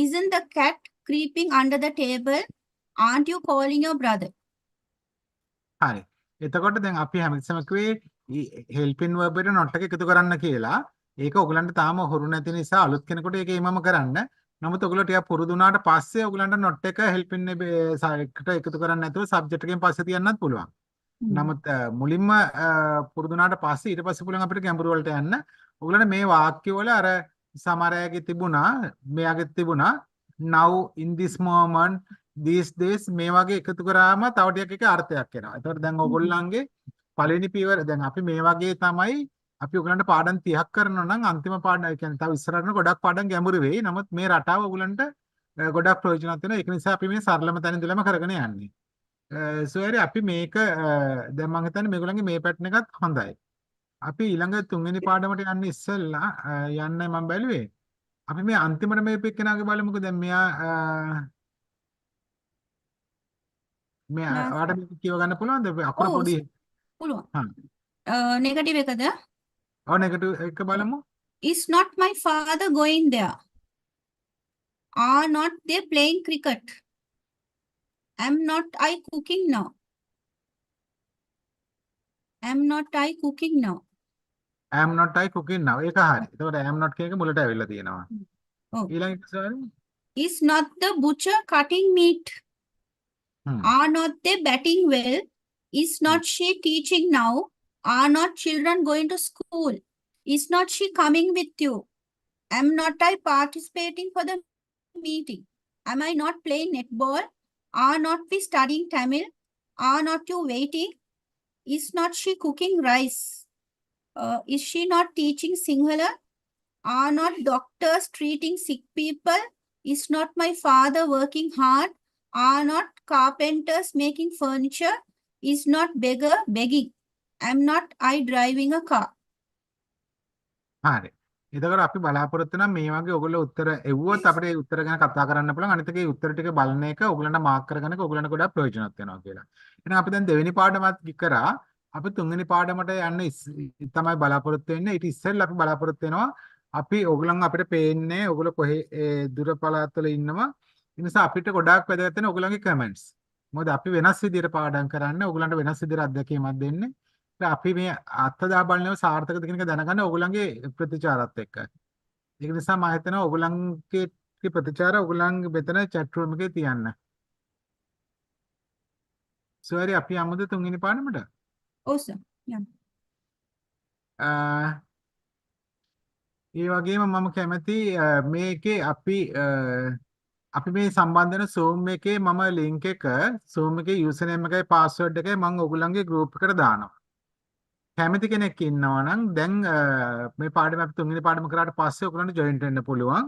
[SPEAKER 2] Isn't the cat creeping under the table? Aren't you calling your brother?
[SPEAKER 1] හරි. එතකොට දැන් අපි හැමතිස්සම කිව්වේ හෙල්පින් verb එකට not එක එකතු කරන්න කියලා. ඒක ඔයගලන්ට තාම හුරු නැති නිසා අලුත් කෙනෙකුට ඒක එමම කරන්න. නමුත් ඔයගොල්ලෝ ටිකක් පුරුදු වුණාට පස්සේ ඔයගලන්ට not එක හෙල්පින් එකට එකතු කරන්න නැතුව සබ්ජෙක්ට් එකෙන් පස්සේ තියන්නත් පුළුවන්. නමුත් මුලින්ම පුරුදු වුණාට පස්සේ ඊට පස්සේ පුළුවන් අපිට ගැඹුරු වලට යන්න. ඔයගලන්ට මේ වාක්‍ය වල අර සමහරයගේ තිබුණා, මෙයාගේ තිබුණා now in this moment these days මේ වගේ එකතු කරාම තව ටිකක් එකේ අර්ථයක් එනවා. ඒතකොට දැන් ඔයගොල්ලන්ගේ පළවෙනි පියවර දැන් අපි මේ වගේ තමයි අපි ඔයගලන්ට පාඩම් 30ක් කරනවා නම් අන්තිම පාඩම් ඒ කියන්නේ තව ඉස්සරහට ගොඩක් පාඩම් ගැඹුරු වෙයි. නමුත් මේ රටාව ඔයගලන්ට ගොඩක් ප්‍රයෝජනවත් වෙනවා. ඒක නිසා අපි මේ සරලම තැන ඉඳලම කරගෙන යන්නේ. සෝරි අපි මේක දැන් මම හිතන්නේ මේගොල්ලන්ගේ මේ පැටර්න් එකත් හොඳයි. අපි ඊළඟ තුන්වෙනි පාඩමට යන්න ඉස්සෙල්ලා යන්නයි මම බැලුවේ. අපි මේ අන්තිමට මේ පිටකනාගේ බලමුකෝ දැන් මෙයා මේ ඔයාලට මේක කියව ගන්න පුළුවන්ද අකුර
[SPEAKER 2] Oh,
[SPEAKER 1] පොඩි
[SPEAKER 2] පුළුවන්.
[SPEAKER 1] හා
[SPEAKER 2] Negative එකද?
[SPEAKER 1] ඔව් නෙගටිව් එක බලමු.
[SPEAKER 2] Is not my father going there? Are not they playing cricket? Am not I cooking now? Am not I cooking now?
[SPEAKER 1] I am not I cooking now. ඒක හරි. එතකොට I am not කියන එක මුලට ඇවිල්ලා තියෙනවා.
[SPEAKER 2] Oh.
[SPEAKER 1] ඊළඟ එක sorry.
[SPEAKER 2] Is not the butcher cutting meat? Are not they batting well? Is not she teaching now? Are not children going to school? Is not she coming with you? Am not I participating for the meeting? Am I not playing netball? Are not we studying Tamil? Are not you waiting? Is not she cooking rice? Is she not teaching Sinhala? Are not doctors treating sick people? Is not my father working hard? Are not carpenters making furniture? Is not beggar begging? Am not I driving a car?
[SPEAKER 1] හරි. එතකොට අපි බලාපොරොත්තු වෙනවා මේ වගේ ඔයගොල්ලෝ උත්තර එව්වොත් අපිට ඒ උත්තර ගැන කතා කරන්න පුළුවන්. අනිත් එකේ උත්තර ටික බලන එක ඔයගොල්ලන්ට මාක් කරගන්න එක ඔයගොල්ලන්ට ගොඩක් ප්‍රයෝජනවත් වෙනවා කියලා. එහෙනම් අපි දැන් දෙවෙනි පාඩමත් කරා. අපි තුන්වෙනි පාඩමට යන්න තමයි බලාපොරොත්තු වෙන්නේ. ඊට ඉස්සෙල්ලා අපි බලාපොරොත්තු වෙනවා අපි ඔයගොල්ලන් අපිට පේන්නේ ඔයගොල්ලෝ කොහේ දුර පළාත්වල ඉන්නවා. ඒ නිසා අපිට ගොඩාක් වැදගත් වෙන ඔයගොල්ලන්ගේ කමෙන්ට්ස්. මොකද අපි වෙනස් විදිහට පාඩම් කරන්නේ ඔයගොල්ලන්ට වෙනස් විදිහට අත්දැකීමක් දෙන්නේ. අපි මේ අත්දැක බලනව සාර්ථකද කියන එක දැනගන්න ඔයගොල්ලන්ගේ ප්‍රතිචාරات එක්ක. ඒක නිසා මම හිතනවා ඔයගොල්ලන්ගේ ප්‍රතිචාර ඔයගොල්ලන්ගේ මෙතන chat room එකේ තියන්න. සෝරි අපි යමුද තුන්වෙනි පාඩමට?
[SPEAKER 2] Oh, sir. Yeah.
[SPEAKER 1] ඒ වගේම මම කැමති මේකේ අපි මේ සම්බන්ධ වෙන Zoom එකේ මම link එක Zoom එකේ username එකයි password එකයි මම ඔයගොල්ලන්ගේ group එකට දානවා. කැමති කෙනෙක් ඉන්නවා නම් දැන් මේ පාඩම අපි තුන්වෙනි පාඩම කරාට පස්සේ ඔයගලන්ට ජොයින් වෙන්න පුළුවන්.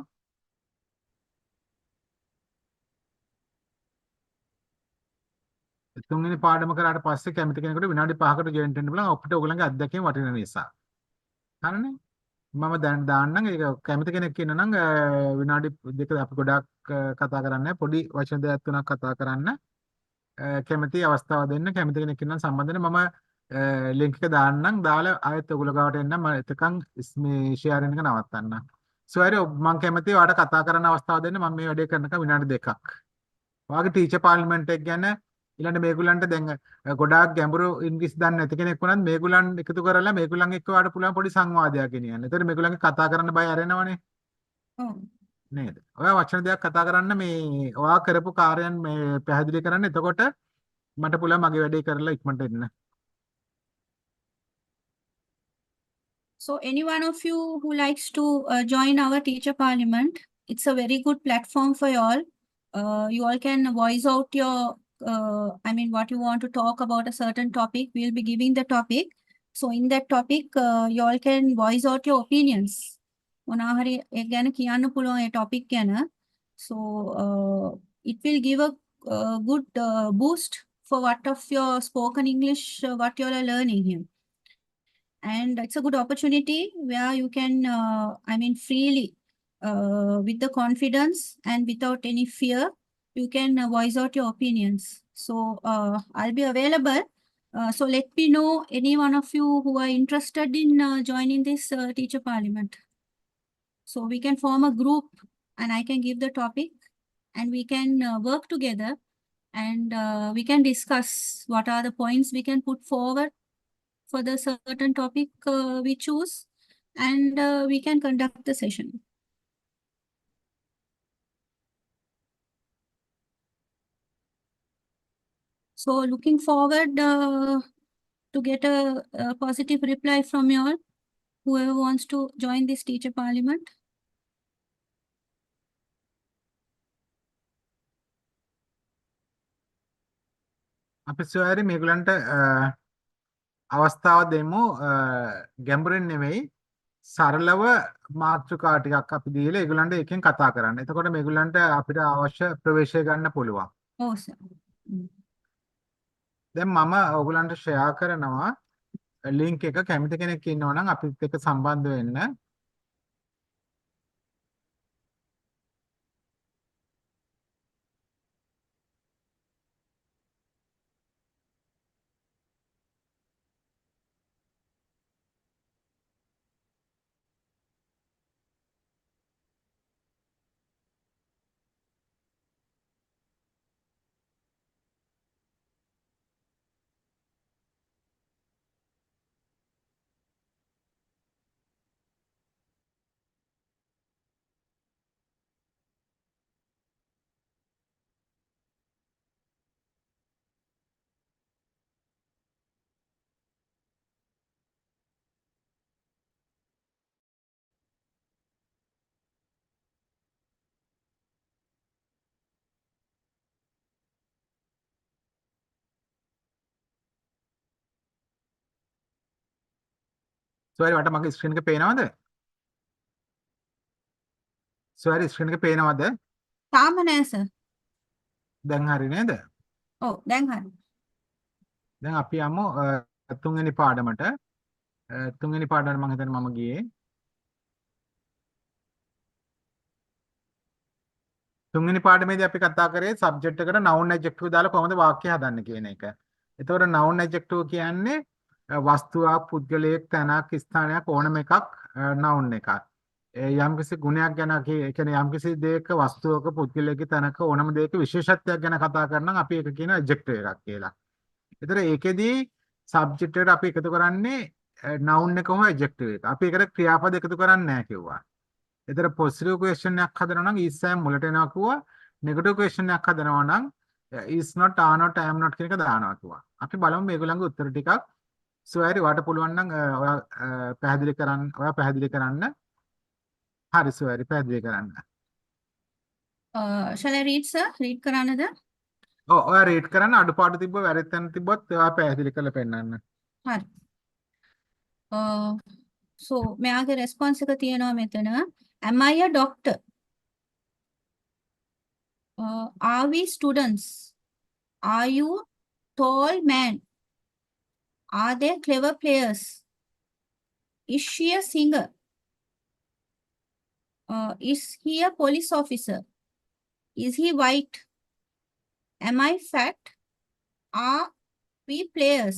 [SPEAKER 1] තුන්වෙනි පාඩම කරාට පස්සේ කැමති කෙනෙකුට විනාඩි 5කට ජොයින් වෙන්න පුළුවන්. අපිට ඔයගලන්ගේ අත්දැකීම් වටින නිසා. හරිනේ? මම දැන් දාන්නම් ඒක කැමති කෙනෙක් ඉන්න නම් විනාඩි දෙක අපි ගොඩාක් කතා කරන්නේ පොඩි වචන දෙකක් තුනක් කතා කරන්න කැමති අවස්ථාව දෙන්න කැමති කෙනෙක් ඉන්න සම්බන්ධ වෙන්න මම ලින්ක් එක දාන්නම් දාලා ආයෙත් ඔයගොල්ලෝ ගාවට එන්න මම එතකන් මේ ෂෙයාරින් එක නවත්තන්න. සෝරි මම කැමති ඔයාලට කතා කරන්න අවස්ථාව දෙන්න මම මේ වැඩේ කරනකම් විනාඩි දෙකක්. ඔයාගේ ටීචර් පාර්ලිමේන්තු එක ගැන ඊළඟ මේගොල්ලන්ට දැන් ගොඩාක් ගැඹුරු ඉංග්‍රීසි දන්නේ නැති කෙනෙක් වුණත් මේගොල්ලන් එකතු කරලා මේගොල්ලන් එක්ක ඔයාලට පුළුවන් පොඩි සංවාදයක් ගෙනියන්න. ඒතර මේගොල්ලන්ගේ කතා කරන්න බය අරෙනවනේ
[SPEAKER 2] ඔව්.
[SPEAKER 1] නේද? ඔයා වචන දෙකක් කතා කරන්න මේ ඔයා කරපු කාර්යයන් මේ පැහැදිලි කරන්න. එතකොට මට පුළුවන් මගේ වැඩේ කරලා ඉක්මනට එන්න.
[SPEAKER 2] So any one of you who likes to join our teacher parliament, it's a very good platform for you all. You all can voice out your, what you want to talk about a certain topic. We'll be giving the topic. So in that topic, you all can voice out your opinions. මොනවා හරි ඒ ගැන කියන්න පුළුවන් ඒ topic ගැන. So it will give a good boost for what of your spoken English, what you all are learning here. And it's a good opportunity where you can, freely, with the confidence and without any fear, you can voice out your opinions. So I'll be available. So let me know any one of you who are interested in joining this teacher parliament. So we can form a group and I can give the topic and we can work together and we can discuss what are the points we can put forward for the certain topic we choose and we can conduct the session. So looking forward to get a positive reply from you all, whoever wants to join this teacher parliament.
[SPEAKER 1] අපි sorry මේගොල්ලන්ට අවස්ථාව දෙමු ගැඹුරින් නෙවෙයි සරලව මාතෘකා ටිකක් අපි දීලා ඒගොල්ලන්ට එකෙන් කතා කරන්න. එතකොට මේගොල්ලන්ට අපිට අවශ්‍ය ප්‍රවේශය ගන්න පුළුවන්.
[SPEAKER 2] Oh, sir.
[SPEAKER 1] දැන් මම ඔයගොල්ලන්ට ෂෙයා කරනවා ලින්ක් එක කැමති කෙනෙක් ඉන්නවා නම් අපිත් එක්ක සම්බන්ධ වෙන්න. සෝරි වට මගේ ස්ක්‍රීන් එක පේනවද? සෝරි ස්ක්‍රීන් එක පේනවද?
[SPEAKER 2] තාම නෑ sir.
[SPEAKER 1] දැන් හරි නේද?
[SPEAKER 2] ඔව් දැන් හරි.
[SPEAKER 1] දැන් අපි යමු තුන්වෙනි පාඩමට. තුන්වෙනි පාඩමට මම හිතන්නේ මම ගියේ. තුන්වෙනි පාඩමේදී අපි කතා කරේ සබ්ජෙක්ට් එකට noun adjective දාලා කොහොමද වාක්‍ය හදන්න කියන එක. එතකොට noun adjective කියන්නේ වස්තුවක්, පුද්ගලයෙක්, තැනක්, ස්ථානයක් ඕනම එකක් noun එකක්. යම්කිසි ගුණයක් ගැන ඒ කියන්නේ යම්කිසි දෙයක වස්තුවක, පුද්ගලයක, තැනක ඕනම දෙයක විශේෂත්වයක් ගැන කතා කරනම් අපි ඒක කියන adjective එකක් කියලා. එතකොට ඒකෙදී සබ්ජෙක්ට් එකට අපි එකතු කරන්නේ noun එක හෝ adjective එක. අපි ඒකට ක්‍රියාපද එකතු කරන්නේ නැහැ කිව්වා. එතන positive question එකක් හදනවා නම් is am මුලට එනවා කිව්වා. negative question එකක් හදනවා නම් is not, are not, am not කියන එක දානවා කිව්වා. අපි බලමු මේගොල්ලන්ගේ උත්තර ටිකක්. සෝරි වාට පුළුවන් නම් ඔයා පැහැදිලි කරන්න. හරි සෝරි පැහැදිලි කරන්න.
[SPEAKER 2] Shall I read sir? Read කරන්නද?
[SPEAKER 1] ඔයා රීඩ් කරන්න අඩුපාඩු තිබ්බ වැරදි තැන තිබ්බොත් ඔයා පැහැදිලි කරලා පෙන්නන්න.
[SPEAKER 2] හරි. so මෙයාගේ response එක තියෙනවා මෙතන. Am I a doctor? Are we students? Are you tall man? Are they clever players? Is she a singer? Is he a police officer? Is he white? Am I fat? Are we players?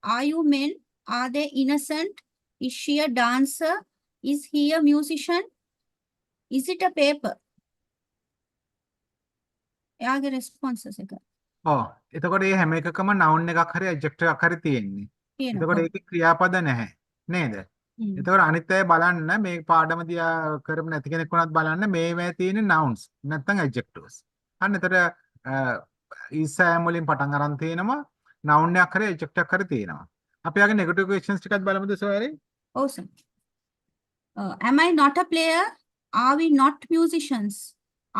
[SPEAKER 2] Are you men? Are they innocent? Is she a dancer? Is he a musician? Is it a paper? එයාගේ responses එක
[SPEAKER 1] ඔව්. එතකොට මේ හැම එකකම noun එකක් හරි adjective එකක් හරි තියෙන්නේ.
[SPEAKER 2] තියෙනවා.
[SPEAKER 1] එතකොට
[SPEAKER 2] ඔව්.
[SPEAKER 1] ඒකේ ක්‍රියාපද නැහැ. නේද? එතකොට අනිත් අය බලන්න මේ පාඩම දිහා කරපු නැති කෙනෙක් වුණත් බලන්න මේවැය තියෙන nouns නැත්නම් adjectives. අන්න එතකොට ඊසෑම් වලින් පටන් අරන් තියෙනවා noun එකක් හරි adjective එකක් හරි තියෙනවා. අපි ආගේ negative questions ටිකක් බලමුද සොයරි?
[SPEAKER 2] ඔව් sir. Am I not a player? Are we not musicians?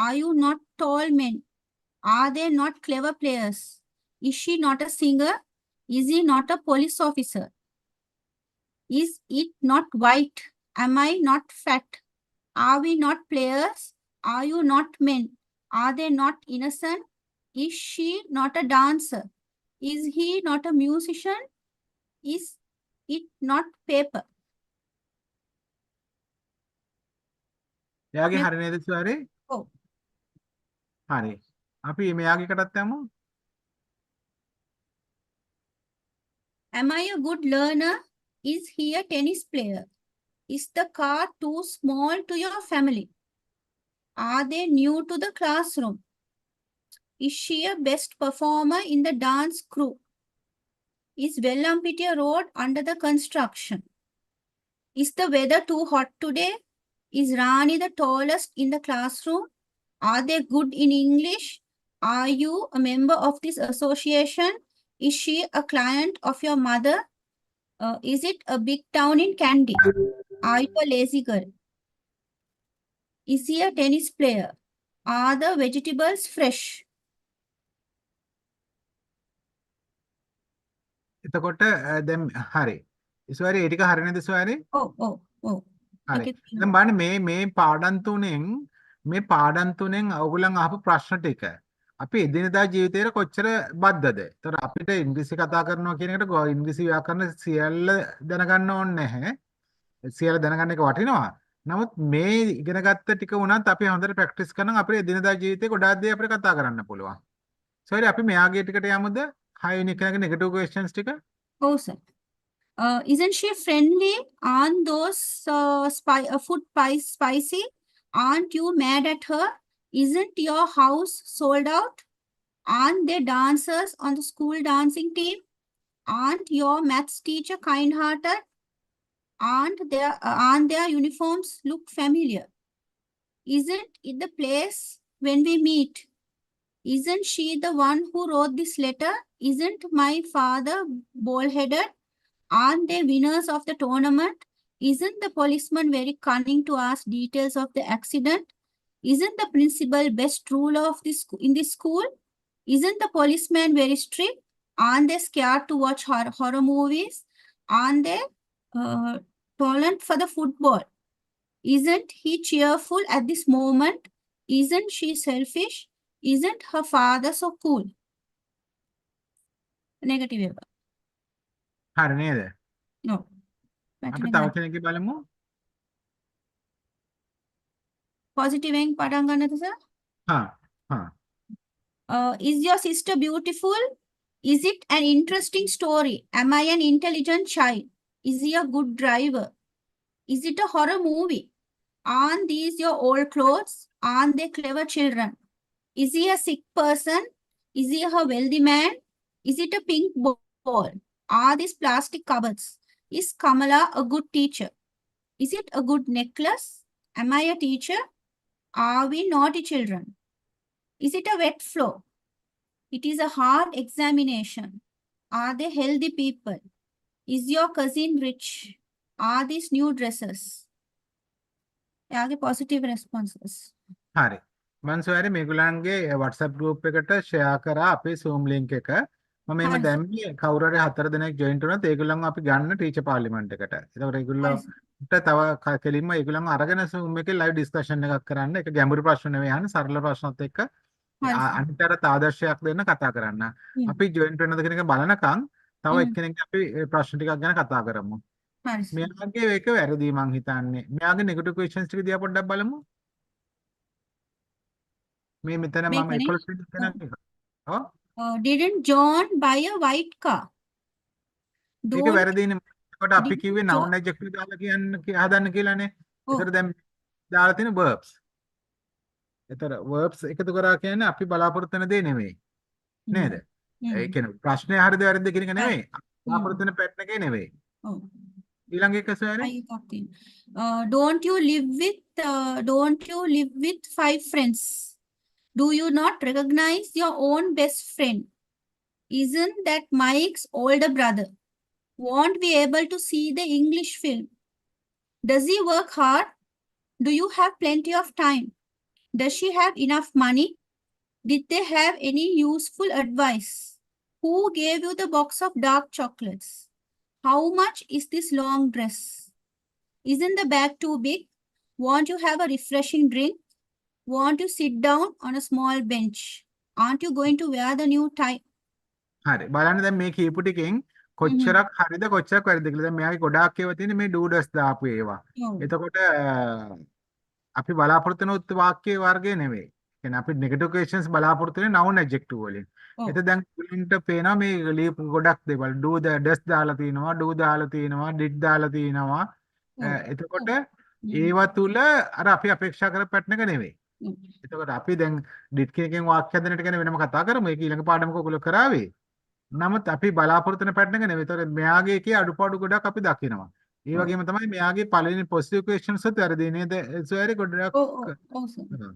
[SPEAKER 2] Are you not tall men? Are they not clever players? Is she not a singer? Is he not a police officer? Is it not white? Am I not fat? Are we not players? Are you not men? Are they not innocent? Is she not a dancer? Is he not a musician? Is it not paper?
[SPEAKER 1] එයාගේ
[SPEAKER 2] මේ-
[SPEAKER 1] හරි නේද සොයරි?
[SPEAKER 2] ඔව්.
[SPEAKER 1] හරි. අපි මෙයාගේ කටත් යමු.
[SPEAKER 2] Am I a good learner? Is he a tennis player? Is the car too small to your family? Are they new to the classroom? Is she a best performer in the dance crew? Is Wellampitia Road under the construction? Is the weather too hot today? Is Rani the tallest in the classroom? Are they good in English? Are you a member of this association? Is she a client of your mother? Is it a big town in Kandy? Are you a lazy girl? Is he a tennis player? Are the vegetables fresh?
[SPEAKER 1] එතකොට දැන් හරි. සොයරි ඒ ටික හරි නේද සොයරි?
[SPEAKER 2] Oh, oh, oh.
[SPEAKER 1] හරි.
[SPEAKER 2] Okay.
[SPEAKER 1] දැන් බලන්න මේ පාඩම් තුනෙන් ඔයගොල්ලන් අහපු ප්‍රශ්න ටික අපි එදිනදා ජීවිතේට කොච්චර බද්ධද? ඒතර අපිට ඉංග්‍රීසි කතා කරනවා කියන එකට ඉංග්‍රීසි ව්‍යාකරණ සියල්ල දැනගන්න ඕනේ නැහැ. සියල්ල දැනගන්න එක වටිනවා. නමුත් මේ ඉගෙනගත්ත ටික වුණත් අපි හොඳට ප්‍රැක්ටිස් කරනම් අපේ එදිනදා ජීවිතේ ගොඩාක් දේ අපිට කතා කරන්න පුළුවන්. සොයරි අපි මෙයාගේ ටිකට යමුද? 6 වෙනි එකේ නෙගටිව් ක්වෙස්චන්ස් ටික.
[SPEAKER 2] Oh, sir. Isn't she friendly? Aren't those food spicy? Aren't you mad at her? Isn't your house sold out? Aren't they dancers on the school dancing team? Aren't your maths teacher kind-hearted? Aren't their uniforms look familiar? Isn't it the place when we meet? Isn't she the one who wrote this letter? Isn't my father bald-headed? Aren't they winners of the tournament? Isn't the policeman very cunning to ask details of the accident? Isn't the principal best ruler of in this school? Isn't the policeman very strict? Aren't they scared to watch horror movies? Aren't they tolerant for the football? Isn't he cheerful at this moment? Isn't she selfish? Isn't her father so cool? Negative එක.
[SPEAKER 1] හරි නේද?
[SPEAKER 2] No.
[SPEAKER 1] අපි තව කෙනෙක්ගේ බලමු.
[SPEAKER 2] Positive එකෙන් පටන් ගන්නද sir?
[SPEAKER 1] හා හා.
[SPEAKER 2] Is your sister beautiful? Is it an interesting story? Am I an intelligent child? Is he a good driver? Is it a horror movie? Aren't these your old clothes? Aren't they clever children? Is he a sick person? Is he a wealthy man? Is it a pink ball? Are these plastic cupboards? Is Kamala a good teacher? Is it a good necklace? Am I a teacher? Are we naughty children? Is it a wet floor? It is a hard examination. Are they healthy people? Is your cousin rich? Are these new dresses? එයාගේ positive responses.
[SPEAKER 1] හරි. මම සොයරි මේගොල්ලන්ගේ WhatsApp group එකට share කරා අපේ Zoom link එක. මම මේව
[SPEAKER 2] හරි සර්.
[SPEAKER 1] දැම්මේ කවුරු හරි 4 දෙනෙක් ජොයින්ට් වුණාත් ඒගොල්ලන්ව අපි ගන්න ටීචර් පාර්ලිමේන්ට් එකට. ඒතකොට
[SPEAKER 2] හරි සර්.
[SPEAKER 1] ඒගොල්ලන්ට තව කෙලින්ම ඒගොල්ලන්ව අරගෙන Zoom එකේ ලයිව් ඩිස්කෂන් එකක් කරන්න. ඒක ගැඹුරු ප්‍රශ්න නෙවෙයි අහන්නේ සරල ප්‍රශ්නත් එක්ක
[SPEAKER 2] හරි සර්.
[SPEAKER 1] අනිතරත් ආදර්ශයක් දෙන්න කතා කරන්න.
[SPEAKER 2] හ්ම්.
[SPEAKER 1] අපි ජොයින්ට් වෙනවද කියන එක බලනකම් තව
[SPEAKER 2] හ්ම්.
[SPEAKER 1] එක්කෙනෙක්ගේ අපි ප්‍රශ්න ටිකක් ගැන කතා කරමු.
[SPEAKER 2] හරි සර්.
[SPEAKER 1] මෙයාගේ ඒක වැරදි මං හිතන්නේ. මෙයාගේ නෙගටිව් ක්වෙස්චන්ස් ටික දිහා පොඩ්ඩක් බලමු. මේ මෙතන මම
[SPEAKER 2] මේකනේ.
[SPEAKER 1] 11 වෙනි තැනක් එක. ඔව්.
[SPEAKER 2] Didn't John buy a white car?
[SPEAKER 1] ඒක
[SPEAKER 2] Don't
[SPEAKER 1] වැරදිනේ. එතකොට අපි
[SPEAKER 2] didn't
[SPEAKER 1] කිව්වේ
[SPEAKER 2] John.
[SPEAKER 1] noun adjective දාලා කියන්න හදන්න කියලානේ.
[SPEAKER 2] Oh,
[SPEAKER 1] ඒතර දැන් දාලා තියෙන verbs. ඒතර verbs එකතු කරා කියන්නේ අපි බලාපොරොත්තු වෙන දේ නෙමෙයි. නේද?
[SPEAKER 2] hmm.
[SPEAKER 1] ඒ
[SPEAKER 2] Hmm.
[SPEAKER 1] කියන්නේ ප්‍රශ්නේ හරිද වැරදිද කියන එක
[SPEAKER 2] Right.
[SPEAKER 1] නෙමෙයි. බලාපොරොත්තු වෙන පැටර්න් එකේ නෙමෙයි.
[SPEAKER 2] Oh.
[SPEAKER 1] ඊළඟ එක සොයන්නේ.
[SPEAKER 2] I got in. Don't you live with 5 friends? Do you not recognize your own best friend? Isn't that Mike's older brother? Won't be able to see the English film. Does he work hard? Do you have plenty of time? Does she have enough money? Did they have any useful advice? Who gave you the box of dark chocolates? How much is this long dress? Isn't the bag too big? Want you have a refreshing drink? Want to sit down on a small bench? Aren't you going to wear the new tie?
[SPEAKER 1] හරි. බලන්න දැන් මේ කියපු ටිකෙන් කොච්චරක් හරිද කොච්චරක් වැරදිද කියලා. දැන් මෙයාගේ ගොඩාක් ඒවා තියෙන්නේ මේ ඩූඩස් දාපු ඒවා.
[SPEAKER 2] Oh,
[SPEAKER 1] එතකොට අපි බලාපොරොත්තු වෙන වාක්‍ය වර්ගය නෙවෙයි. කියන්නේ අපි නෙගටිව් ක්වෙස්චන්ස් බලාපොරොත්තු වෙන්නේ noun adjective වලින්.
[SPEAKER 2] oh,
[SPEAKER 1] එතෙන් දැන් උලින්ට පේනවා මේ ලියපු ගොඩක් දේවල්. do the does දාලා තිනවා, do දාලා තිනවා, did දාලා තිනවා.
[SPEAKER 2] oh,
[SPEAKER 1] එතකොට
[SPEAKER 2] mm,
[SPEAKER 1] ඒවා තුල අර අපි අපේක්ෂා කරපු පැටර්න් එක නෙවෙයි.
[SPEAKER 2] mm.
[SPEAKER 1] එතකොට අපි දැන් did කියන එකෙන් වාක්‍ය හදන එක ගැන වෙනම කතා කරමු. ඒක ඊළඟ පාඩමක ඔයගොල්ලෝ කරාවේ. නමුත් අපි බලාපොරොත්තු වෙන පැටර්න් එක නෙවෙයි. ඒතකොට මෙයාගේ එකේ අඩුපාඩු ගොඩක් අපි දකිනවා. ඒ
[SPEAKER 2] Oh,
[SPEAKER 1] වගේම තමයි මෙයාගේ පළවෙනි පොසිටිව් ක්වෙස්චන්ස් උත් වැරදි නේද? සොයරි ගොඩක්
[SPEAKER 2] oh, awesome.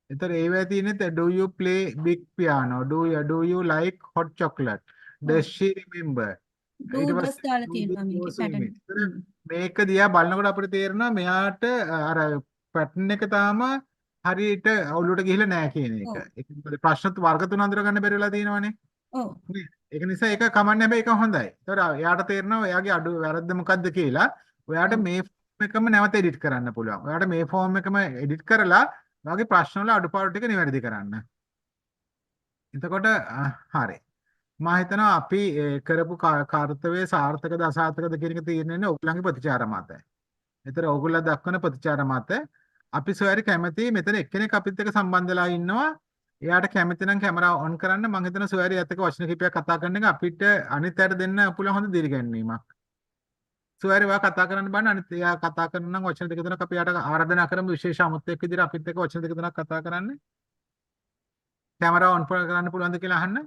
[SPEAKER 1] එතකොට ඒවැ තියෙන්නේ do you play big piano? Do you like hot chocolate? Does
[SPEAKER 2] Oh,
[SPEAKER 1] she remember? ඊට
[SPEAKER 2] do does
[SPEAKER 1] පස්සේ
[SPEAKER 2] දාලා
[SPEAKER 1] do you
[SPEAKER 2] තියෙනවා
[SPEAKER 1] go
[SPEAKER 2] මේකේ
[SPEAKER 1] swimming?
[SPEAKER 2] pattern.
[SPEAKER 1] එතකොට මේක දිහා බලනකොට අපිට තේරෙනවා මෙයාට අර පැටර්න් එක තාම හරියට අවුලට ගිහිල්ලා නැහැ කියන එක.
[SPEAKER 2] Oh,
[SPEAKER 1] ඒක මොකද ප්‍රශ්න වර්ග තුන අඳුර ගන්න බැරි වෙලා තියෙනවනේ.
[SPEAKER 2] oh,
[SPEAKER 1] නේද? ඒක නිසා ඒක කමන්නේ හැබැයි ඒක හොඳයි. ඒතර එයාට තේරෙනවා එයාගේ අඩු වැරද්ද මොකද්ද කියලා. ඔයාට
[SPEAKER 2] oh,
[SPEAKER 1] මේ ෆෝම් එකම නැවත එඩිට් කරන්න පුළුවන්. ඔයාට මේ ෆෝම් එකම එඩිට් කරලා ඔයාගේ ප්‍රශ්න වල අඩුපාඩු ටික නිවැරදි කරන්න. එතකොට හරි. මම හිතනවා අපි කරපු කාර්යය සාර්ථකද අසාර්ථකද කියන එක තීරණය ඔයගොල්ලන්ගේ ප්‍රතිචාර මතයි. ඒතර ඔයගොල්ලෝ දක්වන ප්‍රතිචාර මත අපි සොයරි කැමති මෙතන එක්කෙනෙක් අපිත් එක්ක සම්බන්ධලා ඉන්නවා. එයාට කැමති නම් කැමරාව ඔන් කරන්න. මම හිතන සොයරි ඇත්ත එක්ක වචන කිහිපයක් කතා කරන එක අපිට අනිත් අයට දෙන්න පුළුවන් හොඳ දිරිගැන්වීමක්. සොයරි ඔයා කතා කරන්න බෑ අනිත් එයා කතා කරන නම් වචන දෙක තුනක් අපි යාට ආරාධනා කරමු විශේෂ අමුත්‍යක් විදිහට අපිත් එක්ක වචන දෙක තුනක් කතා කරන්න. කැමරාව ඔන් කරන්න පුළුවන්ද කියලා අහන්න.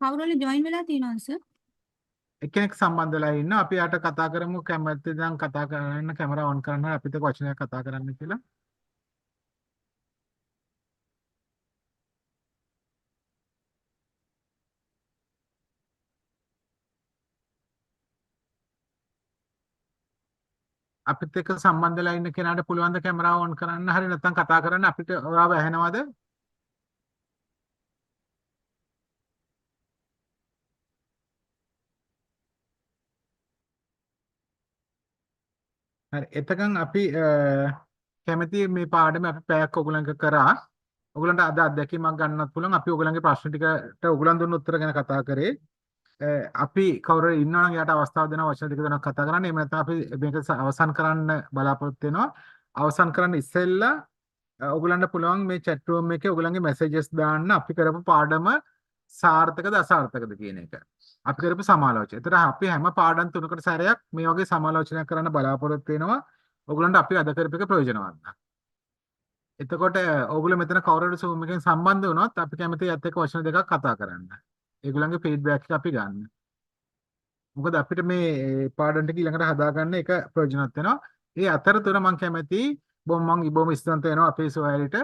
[SPEAKER 2] කවුරුහරි join වෙලා තියෙනවද sir?
[SPEAKER 1] එක්කෙනෙක් සම්බන්ධලා ඉන්නවා. අපි යාට කතා කරමු කැමති නම් කතා කරන්න කැමරාව ඔන් කරන්න අපිත් එක්ක වචනයක් කතා කරන්න කියලා. අපිත් එක්ක සම්බන්ධලා ඉන්න කෙනාට පුළුවන් ද කැමරාව ඔන් කරන්න හරි නැත්නම් කතා කරන්න අපිට ඔයාව ඇහෙනවද? හරි එතකන් අපි කැමති මේ පාඩම අපි පැයක් ඔයගලන්ට කරා. ඔයගලන්ට අද අත්දැකීමක් ගන්නත් පුළුවන්. අපි ඔයගලන්ගේ ප්‍රශ්න ටිකට ඔයගලන් දුන්න උත්තර ගැන කතා කරේ. අපි කවුරු ඉන්නවා නම් යාට අවස්ථාව දෙනවා වචන දෙක තුනක් කතා කරන්න. එහෙම නැත්නම් අපි මේක අවසන් කරන්න බලාපොරොත්තු වෙනවා. අවසන් කරන්න ඉස්සෙල්ලා ඔයගලන්ට පුළුවන් මේ chat room එකේ ඔයගලන්ගේ messages දාන්න අපි කරපු පාඩම සාර්ථකද අසාර්ථකද කියන එක. අපි කරපු සමාලෝචනය. ඒතර අපි හැම පාඩම් තුනකට සැරයක් මේ වගේ සමාලෝචනයක් කරන්න බලාපොරොත්තු වෙනවා. ඔයගලන්ට අපි අද කරපු එක ප්‍රයෝජනවත්. එතකොට ඔයගොල්ලෝ මෙතන කවුරුහරි Zoom එකෙන් සම්බන්ධ වුණොත් අපි කැමති යත් එක්ක වචන දෙකක් කතා කරන්න. ඒගොල්ලන්ගේ ෆීඩ්බැක් එක අපි ගන්න. මොකද අපිට මේ පාඩම් ටික ඊළඟට හදාගන්න එක ප්‍රයෝජනවත් වෙනවා. ඒ අතරතුර මම කැමති බොහොම ස්තුතිවන්ත වෙනවා අපේ සොයරිට.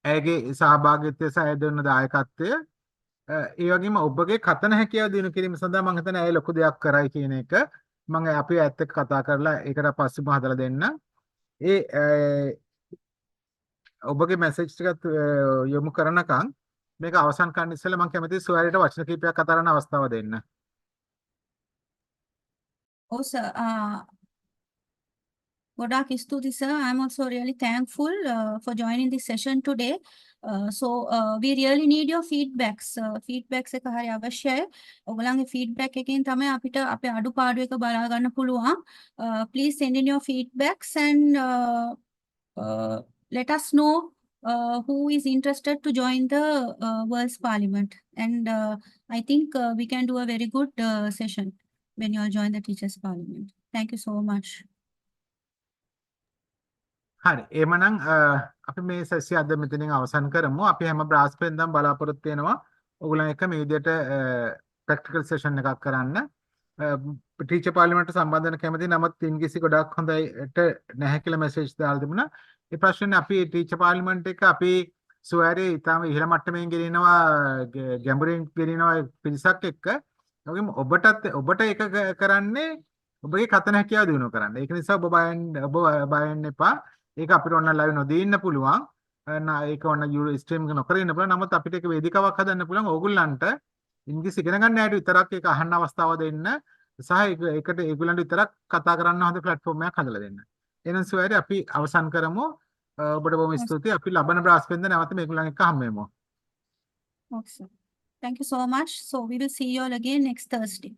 [SPEAKER 1] ඇයගේ සහභාගීත්වය සහ ඇය දුන්න දායකත්වය. ඒ වගේම ඔබගේ කතන හැකියාව දිනු කිරීම සඳහා මම හිතන්නේ ඇය ලොකු දෙයක් කරයි කියන එක. මම අපි ඇත්ත එක්ක කතා කරලා ඒකට පස්සෙම හදලා දෙන්න. ඒ ඔබගේ මැසේජ් ටිකත් යොමු කරනකම් මේක අවසන් කරන්න ඉස්සෙල්ලා මම කැමතියි සුවයරට වචන කිහිපයක් කතා කරන්න අවස්ථාව දෙන්න.
[SPEAKER 2] ඔව් සර්. ගොඩාක් ස්තුතියි sir. I'm also really thankful for joining this session today. We really need your feedbacks. Feedbacks එක හරි අවශ්‍යයි. ඔයගොල්ලන්ගේ feedback එකෙන් තමයි අපිට අපේ අඩුපාඩු එක බලා ගන්න පුළුවන්. Please send in your feedbacks and let us know who is interested to join the World's Parliament. And I think we can do a very good session when you all join the Teachers' Parliament. Thank you so much.
[SPEAKER 1] හරි එමනම් අපි මේ සෙසිය අද මෙතනින් අවසන් කරමු. අපි හැම බ්‍රහස්පතින්දම් බලාපොරොත්තු වෙනවා ඔයගොල්ලන් එක්ක මේ විදිහට ප්‍රැක්ටිකල් සෙෂන් එකක් කරන්න. ටීචර් පාර්ලිමේන්තුවට සම්බන්ධ වෙන කැමති නමුත් ඉංග්‍රීසි ගොඩක් හොඳට නැහැ කියලා මැසේජ් දාලා තිබුණා. ඒ ප්‍රශ්නේ අපි ටීචර් පාර්ලිමේන්තු එක අපි සුවෑරේ ඊටම ඉහළ මට්ටමින් ගෙනිනවා ගැඹුරින් ගෙනිනවා පිරිසක් එක්ක. ඒගොල්ලෝ ඔබට ඒක කරන්නේ ඔබගේ කතන හැකියාව දිනු කරන්න. ඒක නිසා ඔබ බය වෙන්න එපා. ඒක අපිට ඔන්න ලයිව් නොදී ඉන්න පුළුවන්. ඒක ඔන්න ස්ට්‍රීම් නොකර ඉන්න පුළුවන්. නමුත් අපිට ඒක වේදිකාවක් හදන්න පුළුවන්. ඕගොල්ලන්ට ඉංග්‍රීසි ඉගෙන ගන්න හැටි විතරක් ඒක අහන්න අවස්ථාව දෙන්න. සහ ඒකට ඒගොල්ලන්ට විතරක් කතා කරන්න හොඳ ප්ලැට්ෆෝම් එකක් හදලා දෙන්න. එහෙනම් සුවයරේ අපි අවසන් කරමු. ඔබට බොහොම ස්තුතියි. අපි ලබන බ්‍රහස්පතින්දා නැවත මේගොල්ලන් එක්ක හම්බ වෙමු.
[SPEAKER 2] Okay, sir. Thank you so much. So we will see you all again next Thursday.